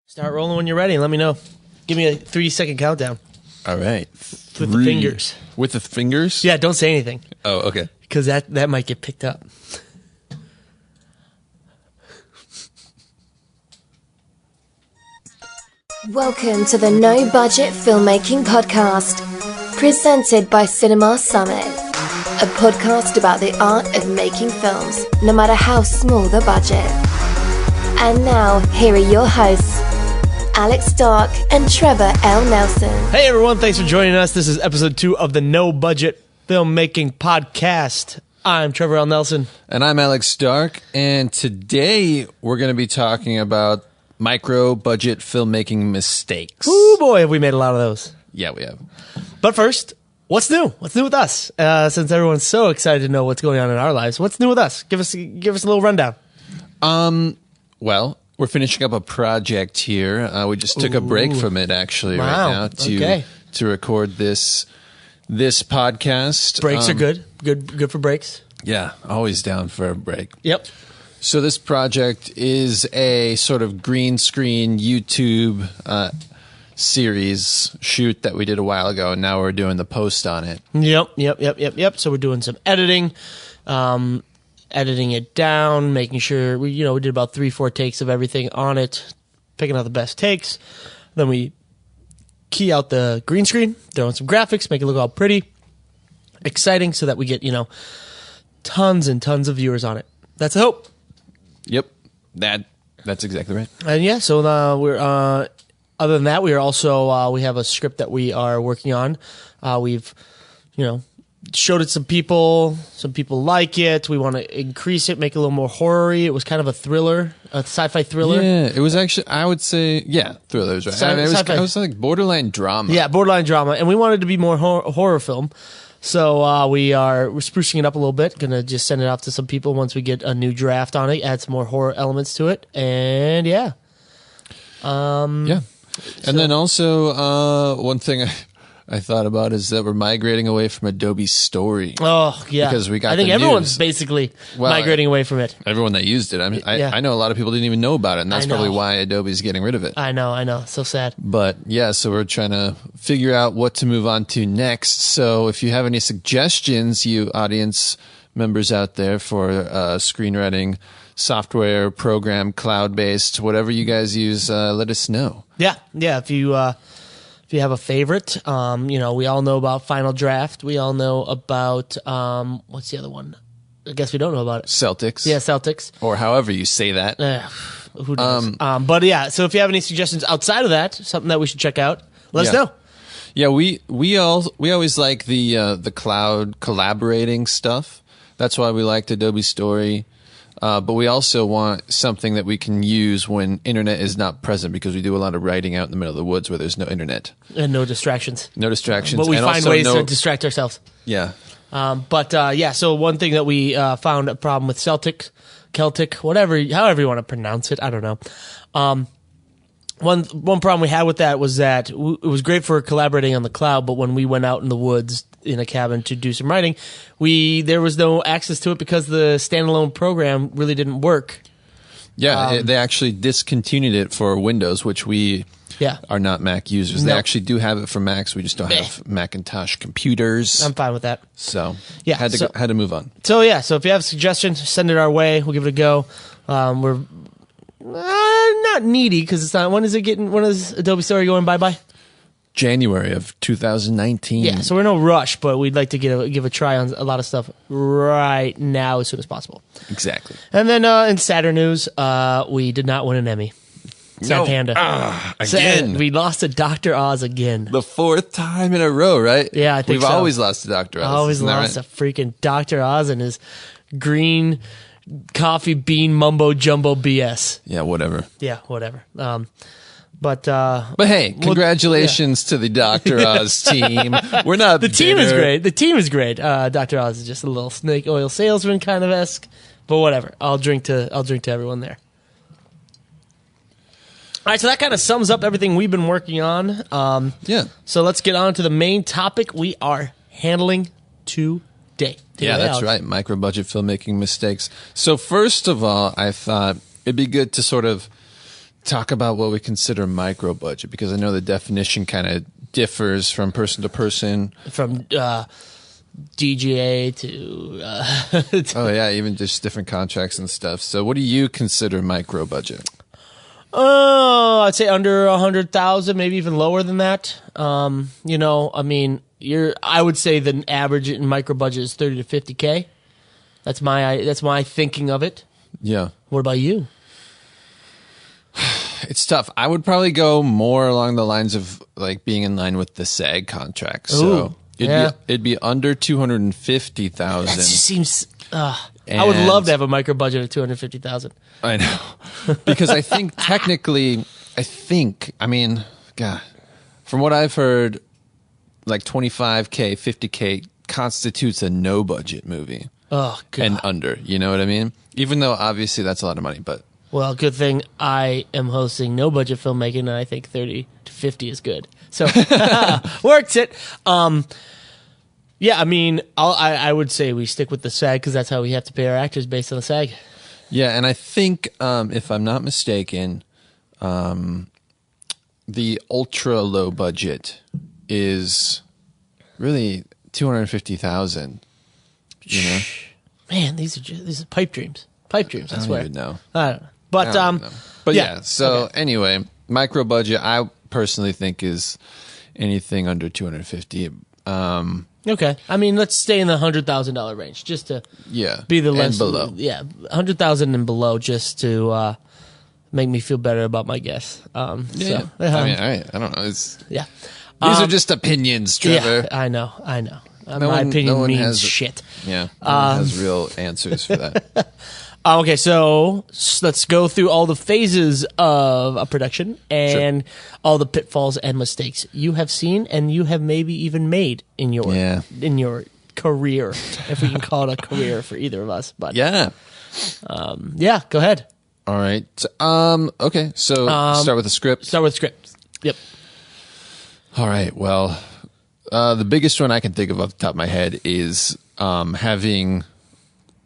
Start rolling when you're ready. Let me know. Give me a 3-second countdown. All right. With the fingers. With the fingers? Yeah, don't say anything. Oh, okay. Because that might get picked up. Welcome to the No Budget Filmmaking Podcast, presented by Cinema Summit, a podcast about the art of making films, no matter how small the budget. And now, here are your hosts, Alex Darke and Trevor L. Nelson. Hey everyone, thanks for joining us. This is episode 2 of the No Budget Filmmaking Podcast. I'm Trevor L. Nelson. And I'm Alex Darke. And today we're going to be talking about micro-budget filmmaking mistakes. Oh boy, have we made a lot of those. Yeah, we have. But first, what's new? What's new with us? Since everyone's so excited to know what's going on in our lives, what's new with us? Give us a little rundown. Well, we're finishing up a project here. We just took a break from it, actually, right now to record this podcast. Breaks are good. Good for breaks. Yeah, always down for a break. Yep. So this project is a sort of green screen YouTube series shoot that we did a while ago, and now we're doing the post on it. Yep. So we're doing some editing, editing it down, making sure we did about 3-4 takes of everything on it, picking out the best takes. Then we key out the green screen, throw in some graphics, make it look all pretty, exciting, so that we get tons and tons of viewers on it. That's the hope. Yep, that's exactly right. And yeah, so we're other than that, we are also we have a script that we are working on. We've showed it to some people. Some people like it. We want to increase it, make it a little more horror-y. It was kind of a thriller, a sci-fi thriller. Yeah, it was actually, I would say, thriller is right. It was like borderline drama. Yeah, borderline drama, and we wanted to be more horror film. So we're sprucing it up a little bit. Gonna just send it off to some people once we get a new draft on it, add some more horror elements to it, and yeah. And then also one thing I thought about is that we're migrating away from Adobe Story. Oh yeah, because we got. I think the everyone's news. migrating away from it. Everyone that used it. I mean, I know a lot of people didn't even know about it, and that's probably why Adobe's getting rid of it. I know. So sad. But yeah, so we're trying to figure out what to move on to next. So if you have any suggestions, you audience members out there, for screenwriting software, program, cloud-based, whatever you guys use, let us know. Yeah. If you have a favorite, we all know about Final Draft. We all know about what's the other one? I guess we don't know about it. Celtics. Yeah, Celtics. Or however you say that. Who knows? But yeah, so if you have any suggestions outside of that, something that we should check out, let us know. Yeah, we always like the cloud collaborating stuff. That's why we liked Adobe Story. But we also want something that we can use when internet is not present, because we do a lot of writing out in the middle of the woods where there's no internet. And no distractions. No distractions. But we and find also ways to distract ourselves. Yeah. So one thing that we found a problem with Celtic, however you want to pronounce it, I don't know. One problem we had with that was that it was great for collaborating on the cloud, but when we went out in the woods in a cabin to do some writing, there was no access to it because the standalone program really didn't work. Yeah, they actually discontinued it for Windows, which we are not Mac users. They actually do have it for Macs. We just don't have Macintosh computers. I'm fine with that. So yeah, had to move on. So if you have suggestions, send it our way. We'll give it a go. We're not needy because it's not. When is Adobe Story going bye-bye? January of 2019. Yeah, so we're in no rush, but we'd like to give a try on a lot of stuff right now as soon as possible. Exactly. And then in sadder news, we did not win an Emmy. Sad Panda. Again. We lost to Dr. Oz again. The 4th time in a row, right? Yeah, I think We've always lost to Dr. Oz. Always lost to freaking Dr. Oz and his green coffee bean mumbo jumbo BS. Yeah, whatever. But hey, congratulations to the Dr. Oz team. We're not The team is great. The team is great. Dr. Oz is just a little snake oil salesman kind of esque, but whatever. I'll drink to everyone there. All right, so that kind of sums up everything we've been working on. So let's get on to the main topic we are handling today. Yeah, that's right. Micro-budget filmmaking mistakes. So first of all, I thought it'd be good to sort of talk about what we consider micro budget, because I know the definition kind of differs from person to person. From DGA to oh yeah, even just different contracts and stuff. So what do you consider micro budget? I'd say under 100,000, maybe even lower than that. You know, I mean, I would say the average in micro budget is 30 to 50K. That's my thinking of it. Yeah. What about you? It's tough. I would probably go more along the lines of like being in line with the SAG contract. So it'd be under 250,000. That just seems. I would love to have a micro budget of 250,000. I know, because I think technically, I mean, God, from what I've heard, like 25K, 50K constitutes a no budget movie. Oh, God. And under, you know what I mean? Even though obviously that's a lot of money, but. Well, good thing I am hosting no budget filmmaking, and I think 30 to 50 is good. So works it. Yeah, I mean, I would say we stick with the SAG because that's how we have to pay our actors, based on the SAG. Yeah, and I think if I'm not mistaken, the ultra low budget is really 250,000. You know, man, these are pipe dreams. Pipe dreams. I swear. Even know. I don't know. But But yeah. So anyway, micro budget, I personally think is anything under 250. Okay, I mean, let's stay in the $100,000 range, just to be the less and below. Yeah, 100,000 and below, just to make me feel better about my guess. I mean, all right. I don't know. These are just opinions, Trevor. Yeah, I know. My opinion means shit. Yeah, no one has real answers for that. Okay, so let's go through all the phases of a production and all the pitfalls and mistakes you have seen and you have maybe even made in your career, if we can call it a career for either of us. But yeah, go ahead. All right. Okay, so start with the script. Start with script. Yep. All right. Well, the biggest one I can think of off the top of my head is having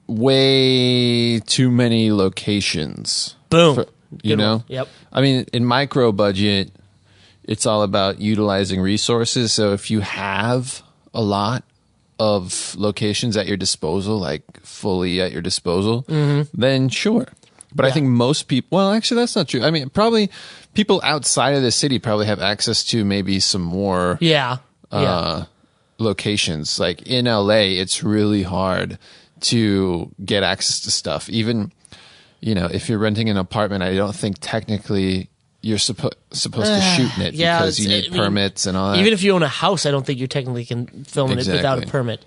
way too many locations. Boom. You know? Yep. I mean, in micro budget, it's all about utilizing resources. So if you have a lot of locations at your disposal, like fully at your disposal, then sure. But I think most people, well, actually, that's not true. I mean, probably people outside of the city probably have access to maybe some more locations. Like in LA, it's really hard to get access to stuff. Even, you know, if you're renting an apartment, I don't think technically you're supposed to shoot in it because you need permits and all that. Even if you own a house, I don't think you technically can film in it without a permit.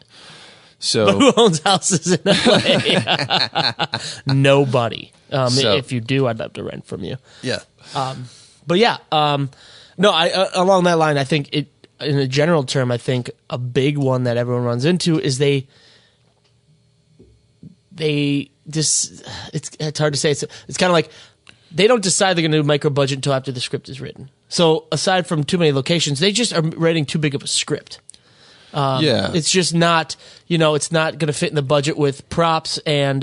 So, but who owns houses in LA? Nobody. If you do, I'd love to rent from you. Yeah. But yeah, no, along that line, I think in a general term, I think a big one that everyone runs into is they just, it's hard to say. It's kind of like they don't decide they're going to do micro budget until after the script is written. So aside from too many locations, they just are writing too big of a script. It's just not, it's not going to fit in the budget with props and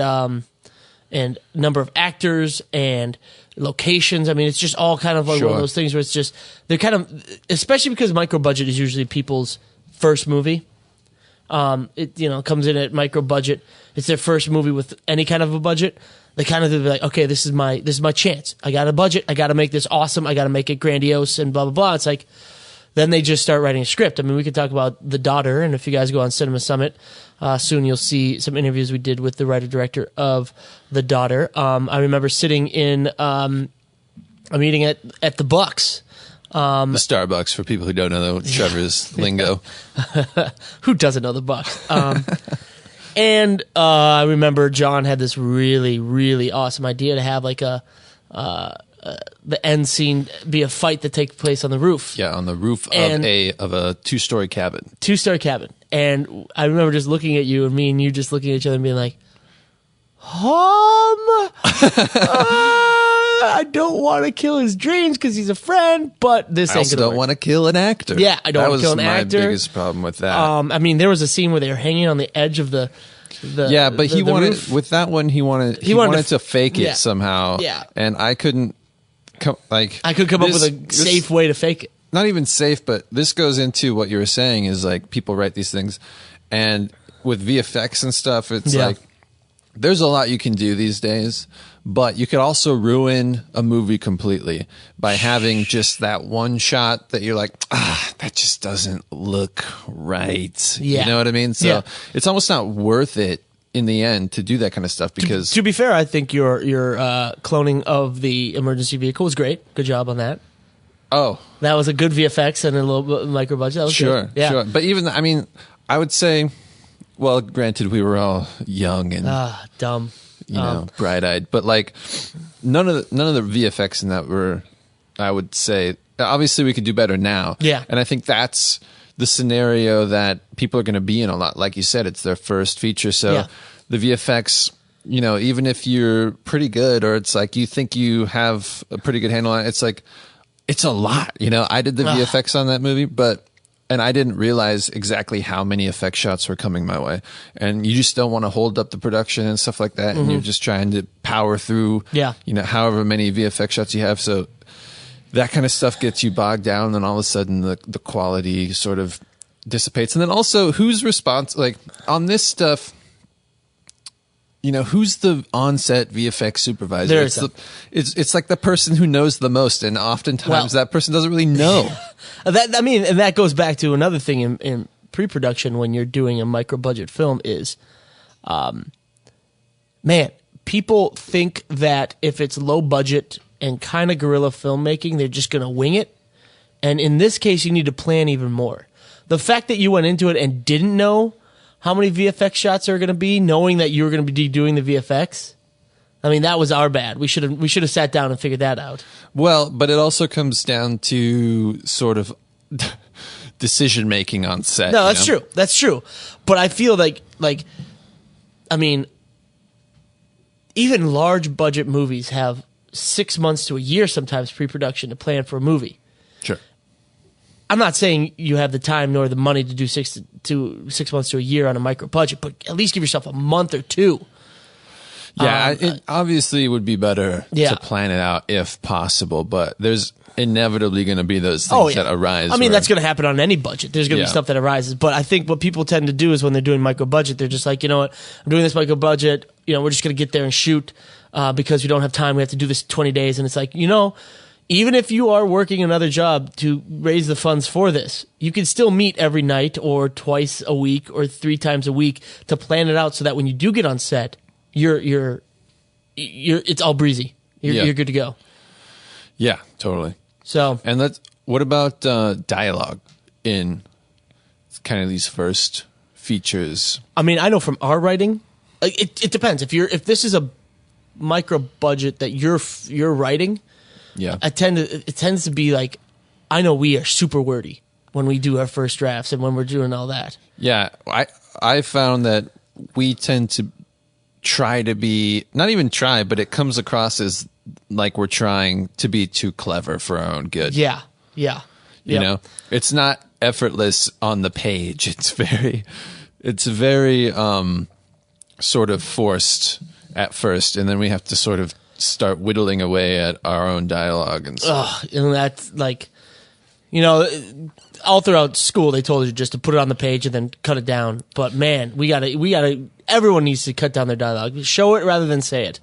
number of actors and locations. I mean, it's just all kind of like one of those things where it's just, they're kind of, especially because micro budget is usually people's first movie. It comes in at micro budget. It's their first movie with any kind of a budget. They kind of be like, okay, this is my chance. I got a budget. I got to make this awesome. I got to make it grandiose and blah blah blah. It's like, then they just start writing a script. I mean, we could talk about The Daughter, and if you guys go on Cinema Summit soon, you'll see some interviews we did with the writer-director of The Daughter. I remember sitting in a meeting at the Bucks. The Starbucks, for people who don't know Trevor's lingo. Who doesn't know the Bucks? And I remember John had this really, really awesome idea to have like the end scene be a fight that takes place on the roof. Yeah, on the roof of a two-story cabin. Two-story cabin. And I remember just looking at you and me and you just looking at each other and being like, I don't want to kill his dreams because he's a friend, but this ain't also gonna don't work. Want to kill an actor. Yeah, I don't want to kill an actor. That was my biggest problem with that. I mean, there was a scene where they were hanging on the edge of the he wanted roof. With that one he wanted to fake it somehow. Yeah. And I couldn't I could come up with a safe way to fake it. Not even safe, but this goes into what you were saying is like people write these things, and with VFX and stuff, it's like there's a lot you can do these days, but you could also ruin a movie completely by having just that one shot that you're like, that just doesn't look right. Yeah. You know what I mean? So it's almost not worth it in the end to do that kind of stuff because to be fair, I think your cloning of the emergency vehicle was great. Good job on that. Oh, that was a good VFX and a little bit micro budget. That was sure, good. Yeah. Sure. But even, I mean, I would say, well, granted, we were all young and dumb, you know, bright-eyed. But like, none of the VFX in that were, I would say, obviously we could do better now. Yeah. And I think that's the scenario that people are going to be in a lot. Like you said, it's their first feature, so the VFX. You know, even if you're pretty good, or it's like you think you have a pretty good handle on it, it's like. It's a lot, you know. I did the VFX on that movie, and I didn't realize exactly how many effect shots were coming my way. And you just don't want to hold up the production and stuff like that. And you're just trying to power through, you know, however many VFX shots you have. So that kind of stuff gets you bogged down. And all of a sudden the quality sort of dissipates. And then also who's responsible, like on this stuff, you know, who's the on-set VFX supervisor? It's like the person who knows the most, and oftentimes that person doesn't really know. And that goes back to another thing in pre-production when you're doing a micro-budget film is, people think that if it's low budget and kind of guerrilla filmmaking, they're just going to wing it. And in this case, you need to plan even more. The fact that you went into it and didn't know how many VFX shots are going to be, knowing that you were going to be doing the VFX? I mean, that was our bad. We should have sat down and figured that out. Well, but it also comes down to sort of decision making on set. No, that's true. That's true. But I feel like I mean, even large budget movies have 6 months to a year sometimes pre-production to plan for a movie. Sure. I'm not saying you have the time nor the money to do 6 months to a year on a micro budget, but at least give yourself a month or two. Yeah, it obviously would be better to plan it out if possible, but there's inevitably going to be those things that arise. I mean, that's going to happen on any budget. There's going to be stuff that arises, but I think what people tend to do is when they're doing micro budget, they're just like, you know what, I'm doing this micro budget, you know, we're just going to get there and shoot because we don't have time. We have to do this 20 days, and it's like, you know, even if you are working another job to raise the funds for this, you can still meet every night or twice a week or 3 times a week to plan it out so that when you do get on set, you're it's all breezy. You're good to go. Yeah, totally. So, and what about dialogue in kind of these first features? I mean, I know from our writing, it depends. If this is a micro budget that you're writing. Yeah, it tends to be like, I know we are super wordy when we do our first drafts and when we're doing all that. Yeah, I found that we tend to try to be, not even try, but it comes across as like we're trying to be too clever for our own good. Yeah. You know, it's not effortless on the page. It's very sort of forced at first, and then we have to sort of start whittling away at our own dialogue and stuff. And that's like, you know, all throughout school they told you just to put it on the page and then cut it down. But man, we gotta. Everyone needs to cut down their dialogue. Show it rather than say it.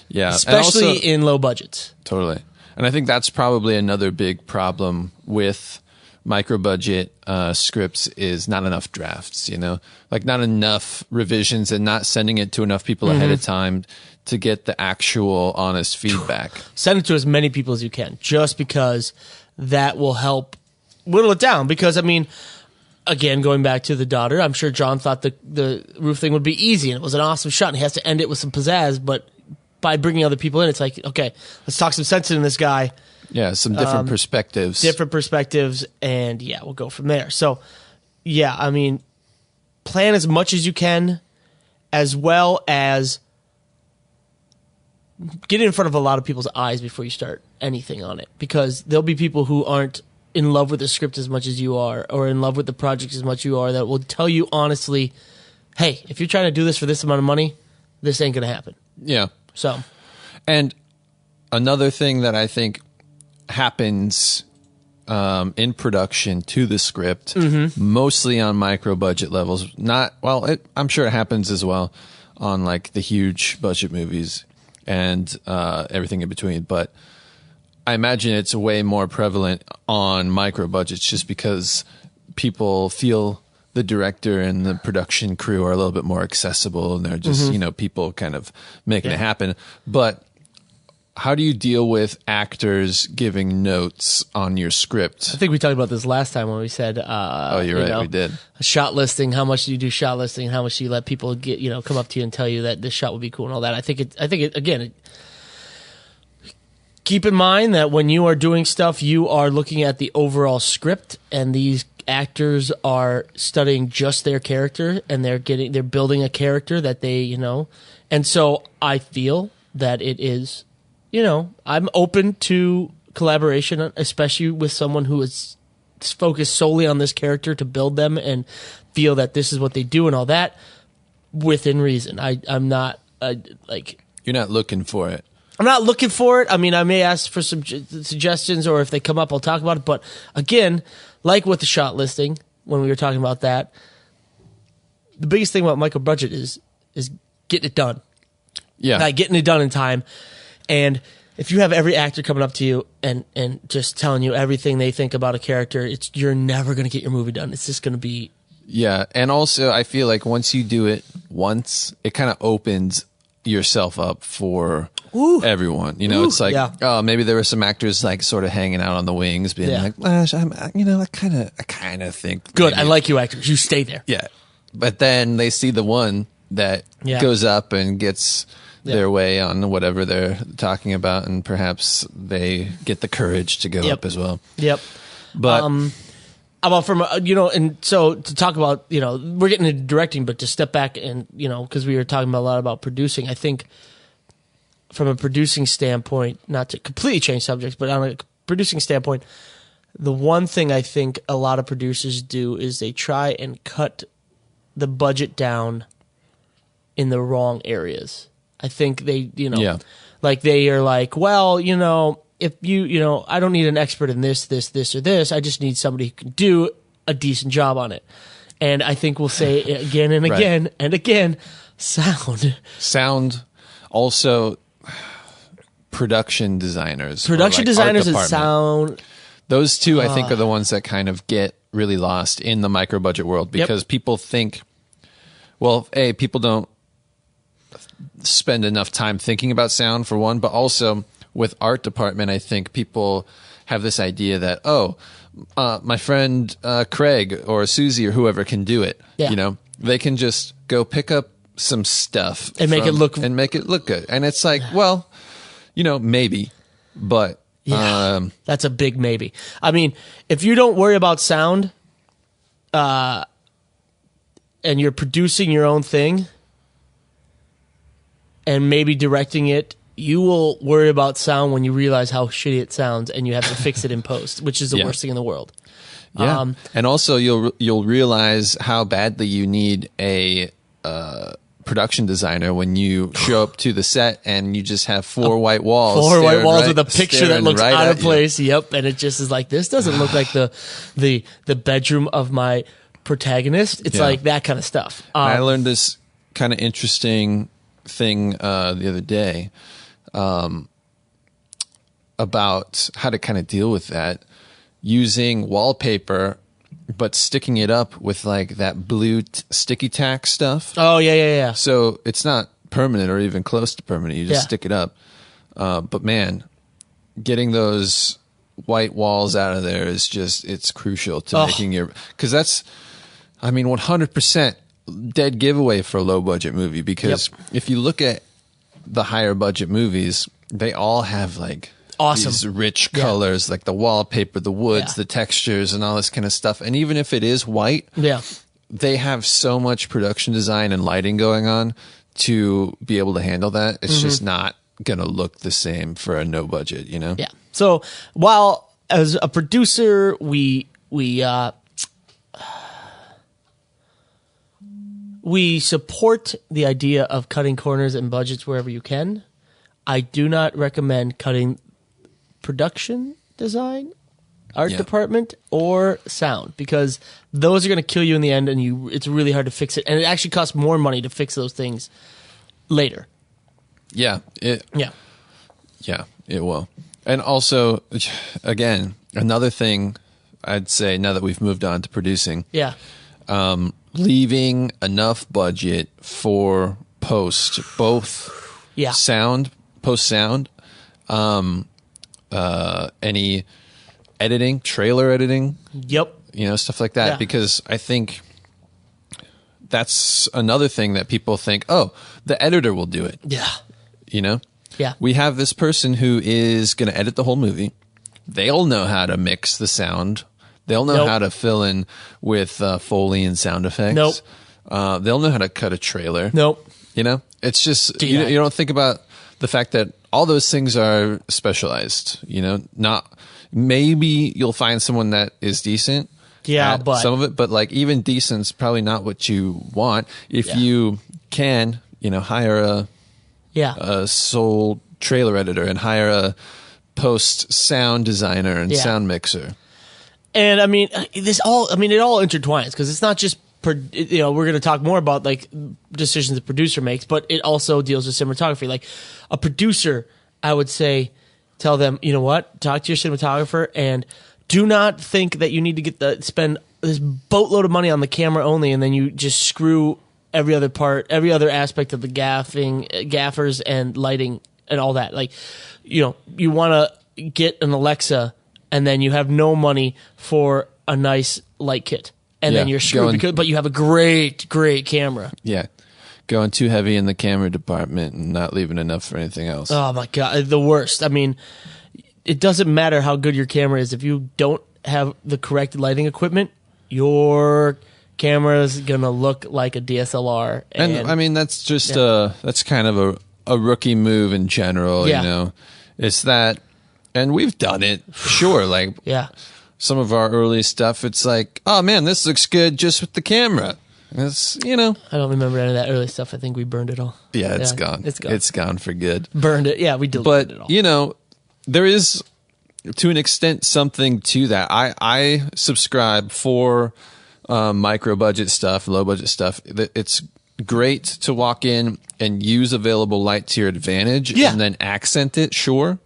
Yeah, especially also, in low budgets. Totally, and I think that's probably another big problem with micro budget scripts is not enough drafts. You know, like not enough revisions and not sending it to enough people ahead of time to get the actual honest feedback. Send it to as many people as you can, just because that will help whittle it down. Because, I mean, again, going back to the daughter, I'm sure John thought the roof thing would be easy, and it was an awesome shot, and he has to end it with some pizzazz, but by bringing other people in, it's like, okay, let's talk some sense into this guy. Yeah, some different perspectives. And yeah, we'll go from there. So, yeah, I mean, plan as much as you can, as well as get in front of a lot of people's eyes before you start anything on it, because there'll be people who aren't in love with the script as much as you are, or in love with the project as much as you are, that will tell you honestly, hey, if you're trying to do this for this amount of money, this ain't going to happen. Yeah. So, and another thing that I think happens in production to the script, mostly on micro budget levels. I'm sure it happens as well on like the huge budget movies and everything in between. But I imagine it's way more prevalent on micro budgets just because people feel the director and the production crew are a little bit more accessible and they're just, people kind of making it happen. But how do you deal with actors giving notes on your script? I think we talked about this last time when we said, you're right, we did. A shot listing, how much do you do shot listing, how much do you let people get, come up to you and tell you that this shot would be cool and all that. I think it keep in mind that when you are doing stuff, you are looking at the overall script, and these actors are studying just their character, and they're building a character that they, and so I feel that it is, I'm open to collaboration, especially with someone who is focused solely on this character to build them and feel that this is what they do and all that within reason. I'm not you're not looking for it. I'm not looking for it. I mean, I may ask for some suggestions, or if they come up, I'll talk about it. But again, like with the shot listing, when we were talking about that, the biggest thing about micro budget is getting it done. Yeah. Like getting it done in time. And if you have every actor coming up to you and just telling you everything they think about a character, you're never going to get your movie done. It's just going to be... Yeah. And also, I feel like once you do it once, it kind of opens yourself up for... everyone, it's like, oh, maybe there were some actors like sort of hanging out on the wings, being like, I kind of think good. maybe. I like you actors. You stay there. Yeah, but then they see the one that goes up and gets their way on whatever they're talking about, and perhaps they get the courage to go up as well. Yep. But about from and so to talk about we're getting into directing, but to step back and because we were talking a lot about producing, I think. From a producing standpoint, not to completely change subjects, but on a producing standpoint, the one thing I think a lot of producers do is they try and cut the budget down in the wrong areas. I think they, like they are like, well, if I don't need an expert in this, or this. I just need somebody who can do a decent job on it. And I think we'll say it again and again and again, sound. Also, production designers and sound, those two I think are the ones that kind of get really lost in the micro budget world, because people think, well, people don't spend enough time thinking about sound, for one, but also with art department, I think people have this idea that my friend Craig or Susie or whoever can do it. They can just go pick up some stuff and make it look good. And it's like, well, maybe, but that's a big maybe. I mean, if you don't worry about sound, and you're producing your own thing and maybe directing it, you will worry about sound when you realize how shitty it sounds and you have to fix it in post, which is the worst thing in the world. Yeah. And also you'll realize how badly you need a production designer when you show up to the set and you just have four white walls with a picture that looks out of place. Yep. And it just is like, this doesn't look like the bedroom of my protagonist. It's like that kind of stuff. I learned this kind of interesting thing the other day about how to kind of deal with that using wallpaper, but sticking it up with like that blue sticky tack stuff. Oh, yeah. So it's not permanent or even close to permanent. You just stick it up. But man, getting those white walls out of there is it's crucial to making because that's, 100% dead giveaway for a low budget movie. Because if you look at the higher budget movies, they all have like these rich colors, like the wallpaper, the woods, the textures, and all this kind of stuff. And even if it is white, they have so much production design and lighting going on to be able to handle that. It's just not going to look the same for a no budget, Yeah. So while as a producer, we support the idea of cutting corners and budgets wherever you can. I do not recommend cutting production design, art Yeah. department, or sound, because those are going to kill you in the end, and it's really hard to fix it, and it actually costs more money to fix those things later. Yeah. Yeah. Yeah, it will. And also, again, another thing I'd say now that we've moved on to producing, Yeah. leaving enough budget for post, both Yeah. post sound, any editing, trailer editing, Yep. stuff like that. Yeah. Because I think that's another thing that people think, oh, the editor will do it. Yeah. Yeah. We have this person who is going to edit the whole movie. They'll know how to mix the sound. They'll know Nope. how to fill in with Foley and sound effects. Nope. They'll know how to cut a trailer. Nope. It's just, Do you that. don't think about the fact that all those things are specialized, not, maybe you'll find someone that is decent. Yeah, at but some of it, but like even decent's probably not what you want. If Yeah. you can, hire yeah. a sole trailer editor and hire a post sound designer and Yeah. sound mixer. And I mean, it all intertwines, because it's not just, we're going to talk more about like decisions the producer makes, but it also deals with cinematography. Like a producer, I would say, tell them, you know what, talk to your cinematographer and do not think that you need to spend this boatload of money on the camera only, and then you just screw every other aspect of the gaffers and lighting and all that. Like, you want to get an Alexa, and then you have no money for a nice light kit, and then Yeah, you're screwed but you have a great camera. Yeah. Going too heavy in the camera department and not leaving enough for anything else. Oh my God, the worst. I mean, it doesn't matter how good your camera is. If you don't have the correct lighting equipment, your camera's gonna look like a DSLR. And I mean, that's just that's kind of a rookie move in general. Yeah. It's that, and we've done it. Sure, like yeah, some of our early stuff, it's like, oh man, this looks good just with the camera. It's I don't remember any of that early stuff. I think we burned it all. yeah, it's gone. It's gone. It's gone for good. Burned it. Yeah, we deleted it all. But there is, to an extent, something to that. I subscribe for micro budget stuff, low budget stuff. It's great to walk in and use available light to your advantage, Yeah. and then accent it. Sure,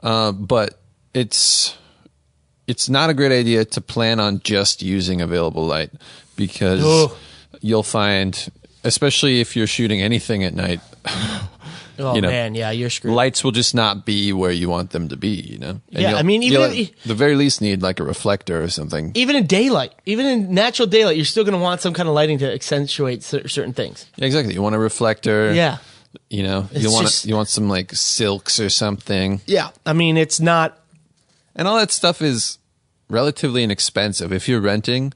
but it's not a great idea to plan on just using available light, because Ugh. you'll find, especially if you're shooting anything at night, Oh man, yeah, you're screwed. lights will just not be where you want them to be, And Yeah, you'll- I mean, even you'll if- at the very least need like a reflector or something. Even in daylight, even in natural daylight, you're still going to want some kind of lighting to accentuate certain things. Yeah, exactly. You want a reflector. Yeah. You want some like silks or something. Yeah. I mean, it's not. And all that stuff is relatively inexpensive. If you're renting,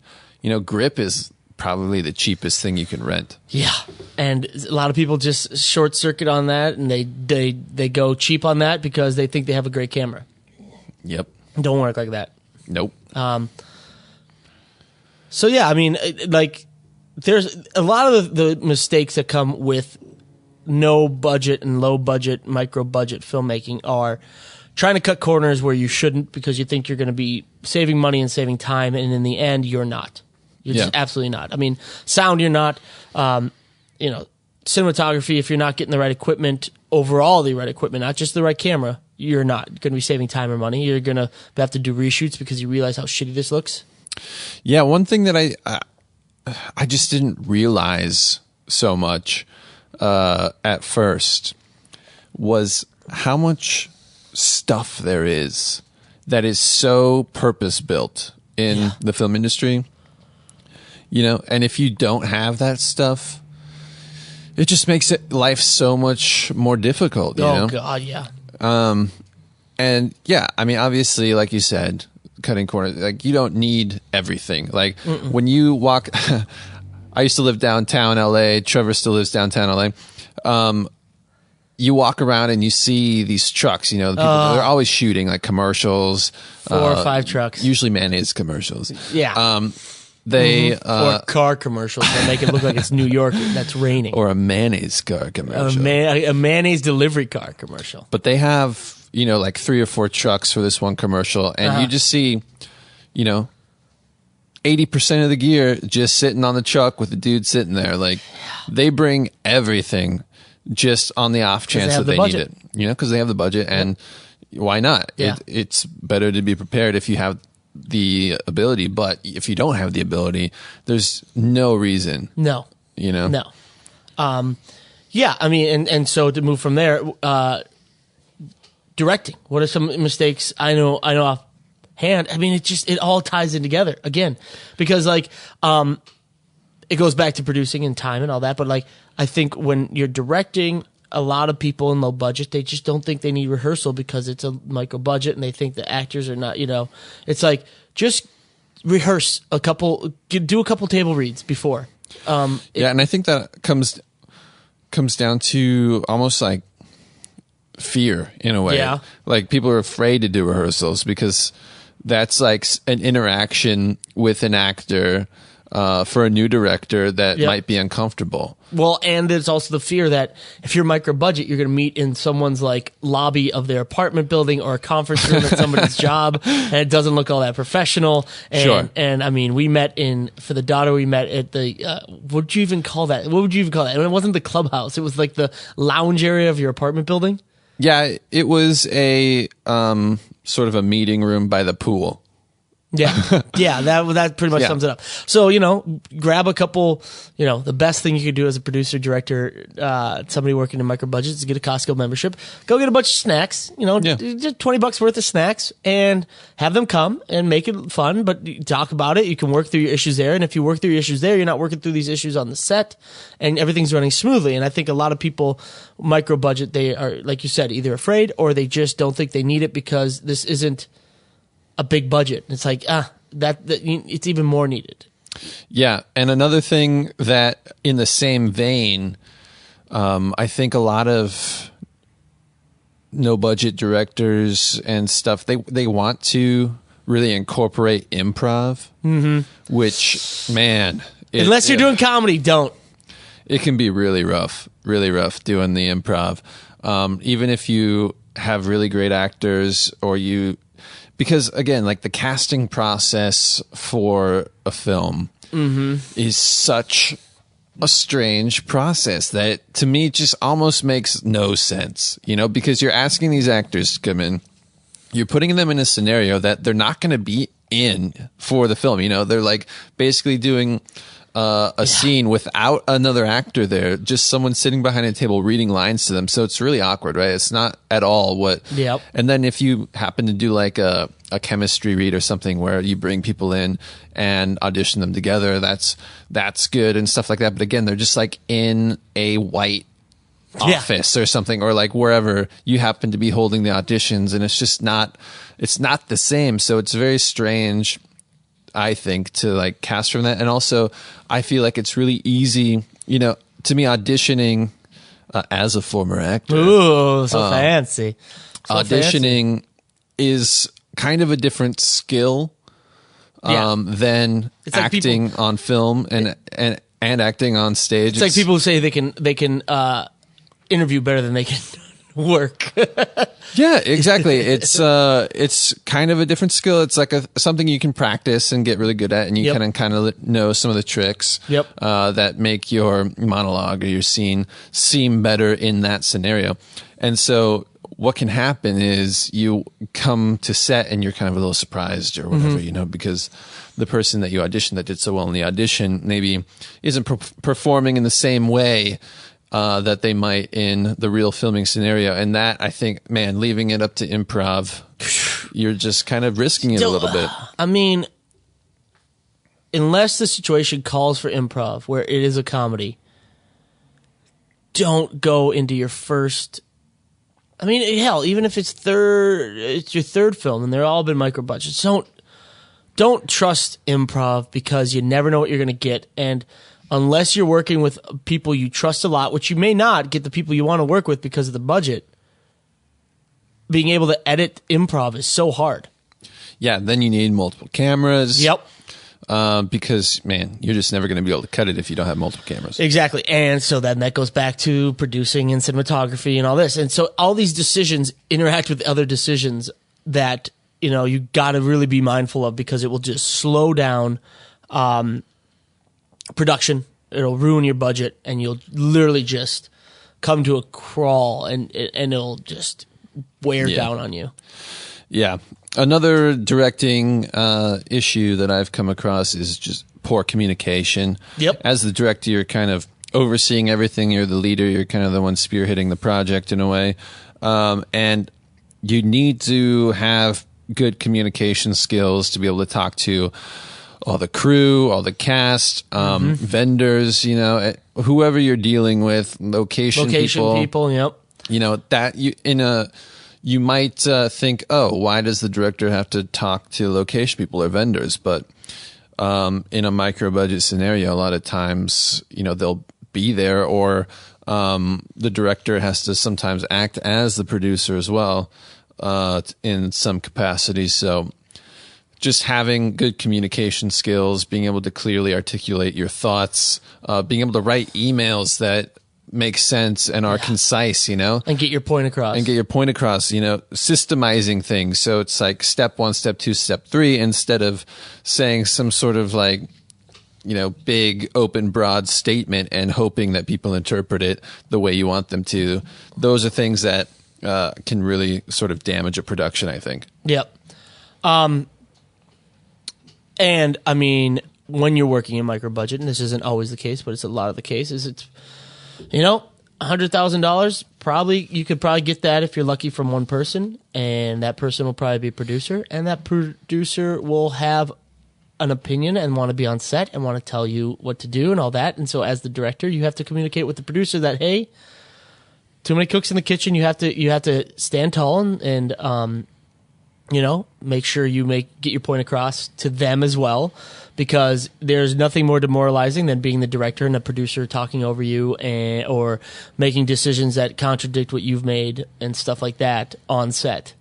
grip is probably the cheapest thing you can rent. Yeah. And a lot of people just short circuit on that, and they go cheap on that because they think they have a great camera. Yep. Don't work like that. Nope. So yeah, I mean, like, there's a lot of the mistakes that come with no budget and low budget, micro budget filmmaking are trying to cut corners where you shouldn't, because you think you're going to be saving money and saving time, and in the end, you're not. You're just Yeah. absolutely not. I mean, sound, you're not. Cinematography, if you're not getting the right equipment, overall the right equipment, not just the right camera, you're not going to be saving time or money. You're going to have to do reshoots because you realize how shitty this looks. Yeah, one thing that I just didn't realize so much at first was how much stuff there is that is so purpose built in the film industry. And if you don't have that stuff, it just makes life so much more difficult. Oh God, yeah. And yeah, I mean, obviously, like you said, cutting corners, like you don't need everything. Like when you walk, I used to live downtown LA. Trevor still lives downtown LA. You walk around and you see these trucks, the people, they're always shooting like commercials. 4 or 5 trucks. Usually mayonnaise commercials. Yeah. They or car commercials that make it look like it's New York that's raining, or a mayonnaise car commercial, a mayonnaise delivery car commercial. But they have, you know, like 3 or 4 trucks for this one commercial, and you just see, you know, 80% of the gear just sitting on the truck with the dude sitting there. Like, they bring everything just on the off chance that they need it, you know, because they have the budget, and why not? Yeah. It's better to be prepared if you have the ability, but if you don't have the ability, there's no reason. No. You know? No. Yeah, I mean, and so to move from there, directing. What are some mistakes I know offhand? I mean, it all ties in together again, because like, it goes back to producing and time and all that. But like, I think when you're directing, a lot of people in low budget, they just don't think they need rehearsal because it's a micro budget, and they think the actors are not, you know, it's like, just rehearse do a couple table reads before. And I think that comes down to almost like fear in a way. Yeah. Like, people are afraid to do rehearsals because that's like an interaction with an actor for a new director that might be uncomfortable. Well, and there's also the fear that if you're micro budget, you're going to meet in someone's like lobby of their apartment building or a conference room at somebody's job, and it doesn't look all that professional. And, Sure. And I mean, for the daughter, we met at the, what would you even call that? What would you even call that? It wasn't the clubhouse. It was like the lounge area of your apartment building. Yeah, it was a sort of a meeting room by the pool. Yeah. Yeah. That pretty much sums it up. So, you know, grab a couple, you know, the best thing you could do as a producer, director, somebody working in micro budgets is get a Costco membership, go get a bunch of snacks, you know, just $20 worth of snacks, and have them come and make it fun, but you talk about it. You can work through your issues there. And if you work through your issues there, you're not working through these issues on the set, and everything's running smoothly. And I think a lot of people micro budget, they are, like you said, either afraid or they just don't think they need it because this isn't a big budget. It's like, it's even more needed. Yeah. And another thing that in the same vein, I think a lot of no budget directors and stuff, they want to really incorporate improv, which, man, unless you're doing comedy, don't. It can be really rough doing the improv. Even if you have really great actors because again, like the casting process for a film is such a strange process that to me just almost makes no sense, you know, because you're asking these actors to come in, you're putting them in a scenario that they're not going to be in for the film. You know, they're like basically doing a scene without another actor there, just someone sitting behind a table reading lines to them. So it's really awkward, right? It's not at all what. Yep. And then if you happen to do like a chemistry read or something where you bring people in and audition them together, that's good and stuff like that. But again, they're just like in a white office or something, or like wherever you happen to be holding the auditions, and it's not the same. So it's very strange, I think, to like cast from that. And also I feel like it's really easy, you know, to me auditioning as a former actor. Ooh, so fancy. Auditioning is kind of a different skill than it's like acting on film and acting on stage. It's like people who say they can interview better than they can work. Yeah, exactly. It's kind of a different skill. It's like something you can practice and get really good at, and you can kind of know some of the tricks that make your monologue or your scene seem better in that scenario. And so what can happen is you come to set and you're kind of a little surprised or whatever, you know, because the person that you auditioned that did so well in the audition maybe isn't performing in the same way that they might in the real filming scenario. And that, I think, man, leaving it up to improv, you're just kind of risking it a little bit. I mean, unless the situation calls for improv, where it is a comedy, don't go into your first. I mean, hell, even if it's your third film, and they're all been micro budgets. Don't trust improv because you never know what you're going to get, and unless you're working with people you trust a lot, which you may not get the people you want to work with because of the budget, being able to edit improv is so hard. Yeah, then you need multiple cameras. Yep. because, man, you're just never going to be able to cut it if you don't have multiple cameras. Exactly. And so then that goes back to producing and cinematography and all this. And so all these decisions interact with other decisions that, you got to really be mindful of, because it will just slow down production. It'll ruin your budget, and you'll literally just come to a crawl, and it'll just wear down on you. Yeah. Another directing issue that I've come across is just poor communication. Yep. As the director, you're kind of overseeing everything. You're the leader. You're kind of the one spearheading the project in a way. And you need to have good communication skills to be able to talk to all the crew, all the cast, vendors, whoever you're dealing with, location people. Yep. That you might think, oh, why does the director have to talk to location people or vendors? But in a micro budget scenario, a lot of times, they'll be there, or the director has to sometimes act as the producer as well in some capacity. So just having good communication skills, being able to clearly articulate your thoughts, being able to write emails that make sense and are concise, and get your point across. Systemizing things. So it's like step 1, step 2, step 3, instead of saying some sort of big, open, broad statement and hoping that people interpret it the way you want them to. Those are things that can really sort of damage a production, I think. Yep. And I mean, when you're working in micro budget, and this isn't always the case, but it's a lot of the cases, it's, $100,000, probably, you could probably get that if you're lucky from one person, and that person will probably be a producer, and that producer will have an opinion and want to be on set and want to tell you what to do and all that. And so as the director, you have to communicate with the producer that, hey, too many cooks in the kitchen. You have to stand tall and make sure you get your point across to them as well, because there's nothing more demoralizing than being the director and the producer talking over you or making decisions that contradict what you've made and stuff like that on set.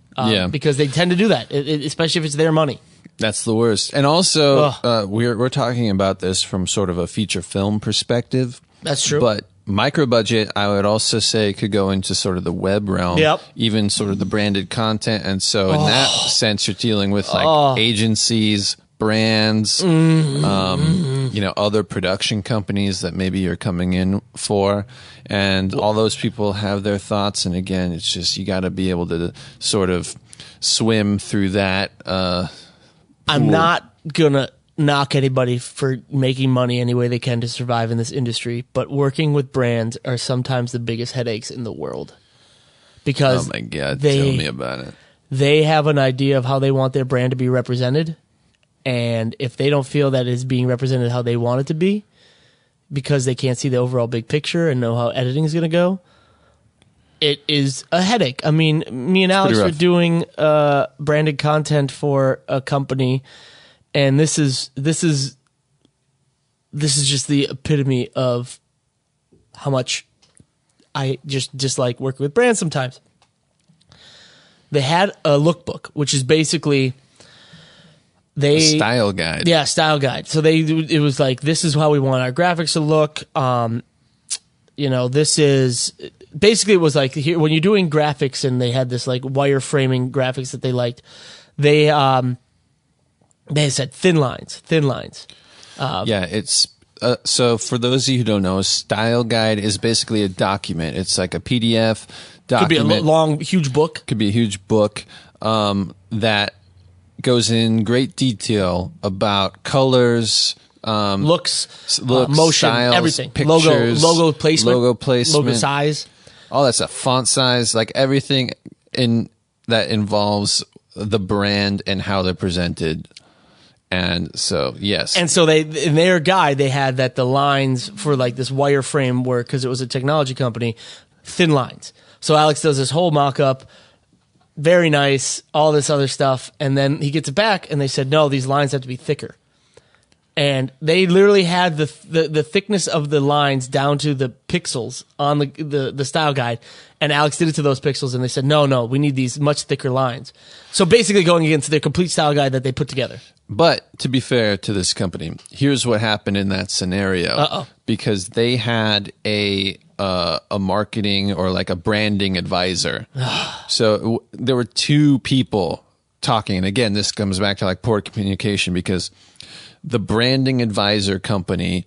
Because they tend to do that, especially if it's their money. That's the worst. And also, we're talking about this from sort of a feature film perspective. That's true. But micro budget, I would also say, could go into sort of the web realm, even sort of the branded content. And so in that sense, you're dealing with agencies, brands, other production companies that maybe you're coming in for. And all those people have their thoughts. And again, it's just, you got to be able to sort of swim through that. I'm not going to knock anybody for making money any way they can to survive in this industry, but working with brands are sometimes the biggest headaches in the world, because oh my God, tell me about it. They have an idea of how they want their brand to be represented, and if they don't feel that it's being represented how they want it to be, because they can't see the overall big picture and know how editing is going to go, it is a headache. I mean, me and Alex were doing branded content for a company, and this is just the epitome of how much I just dislike working with brands sometimes. They had a lookbook, which is basically a style guide. Yeah, style guide. So it was like, this is how we want our graphics to look. This is basically, it was like, here when you're doing graphics, and they had this like wireframing graphics that they liked. They said thin lines. It's so for those of you who don't know, a style guide is basically a document. It's like a PDF document. Could be a long, huge book. Could be a huge book that goes in great detail about colors, looks, motion, styles, everything, pictures, logo placement, logo size, all that stuff, font size, like everything that involves the brand and how they're presented. And so, yes. And so in their guide, they had that the lines for like this wireframe were, because it was a technology company, thin lines. So Alex does this whole mock-up, very nice, all this other stuff. And then he gets it back, and they said, no, these lines have to be thicker. And they literally had the thickness of the lines down to the pixels on the style guide. And Alex did it to those pixels, and they said, no, we need these much thicker lines. So basically going against their complete style guide that they put together. But to be fair to this company, here's what happened in that scenario. Because they had a marketing or like a branding advisor. So there were two people talking. And again, this comes back to like poor communication, because the branding advisor company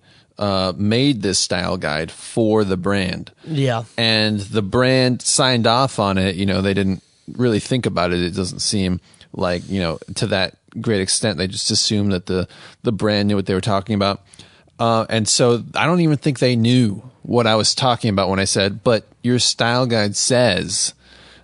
made this style guide for the brand. Yeah. And the brand signed off on it. You know, they didn't really think about it. It doesn't seem like, you know, to that great extent. They just assumed that the brand knew what they were talking about. And so I don't even think they knew what I was talking about when I said, but your style guide says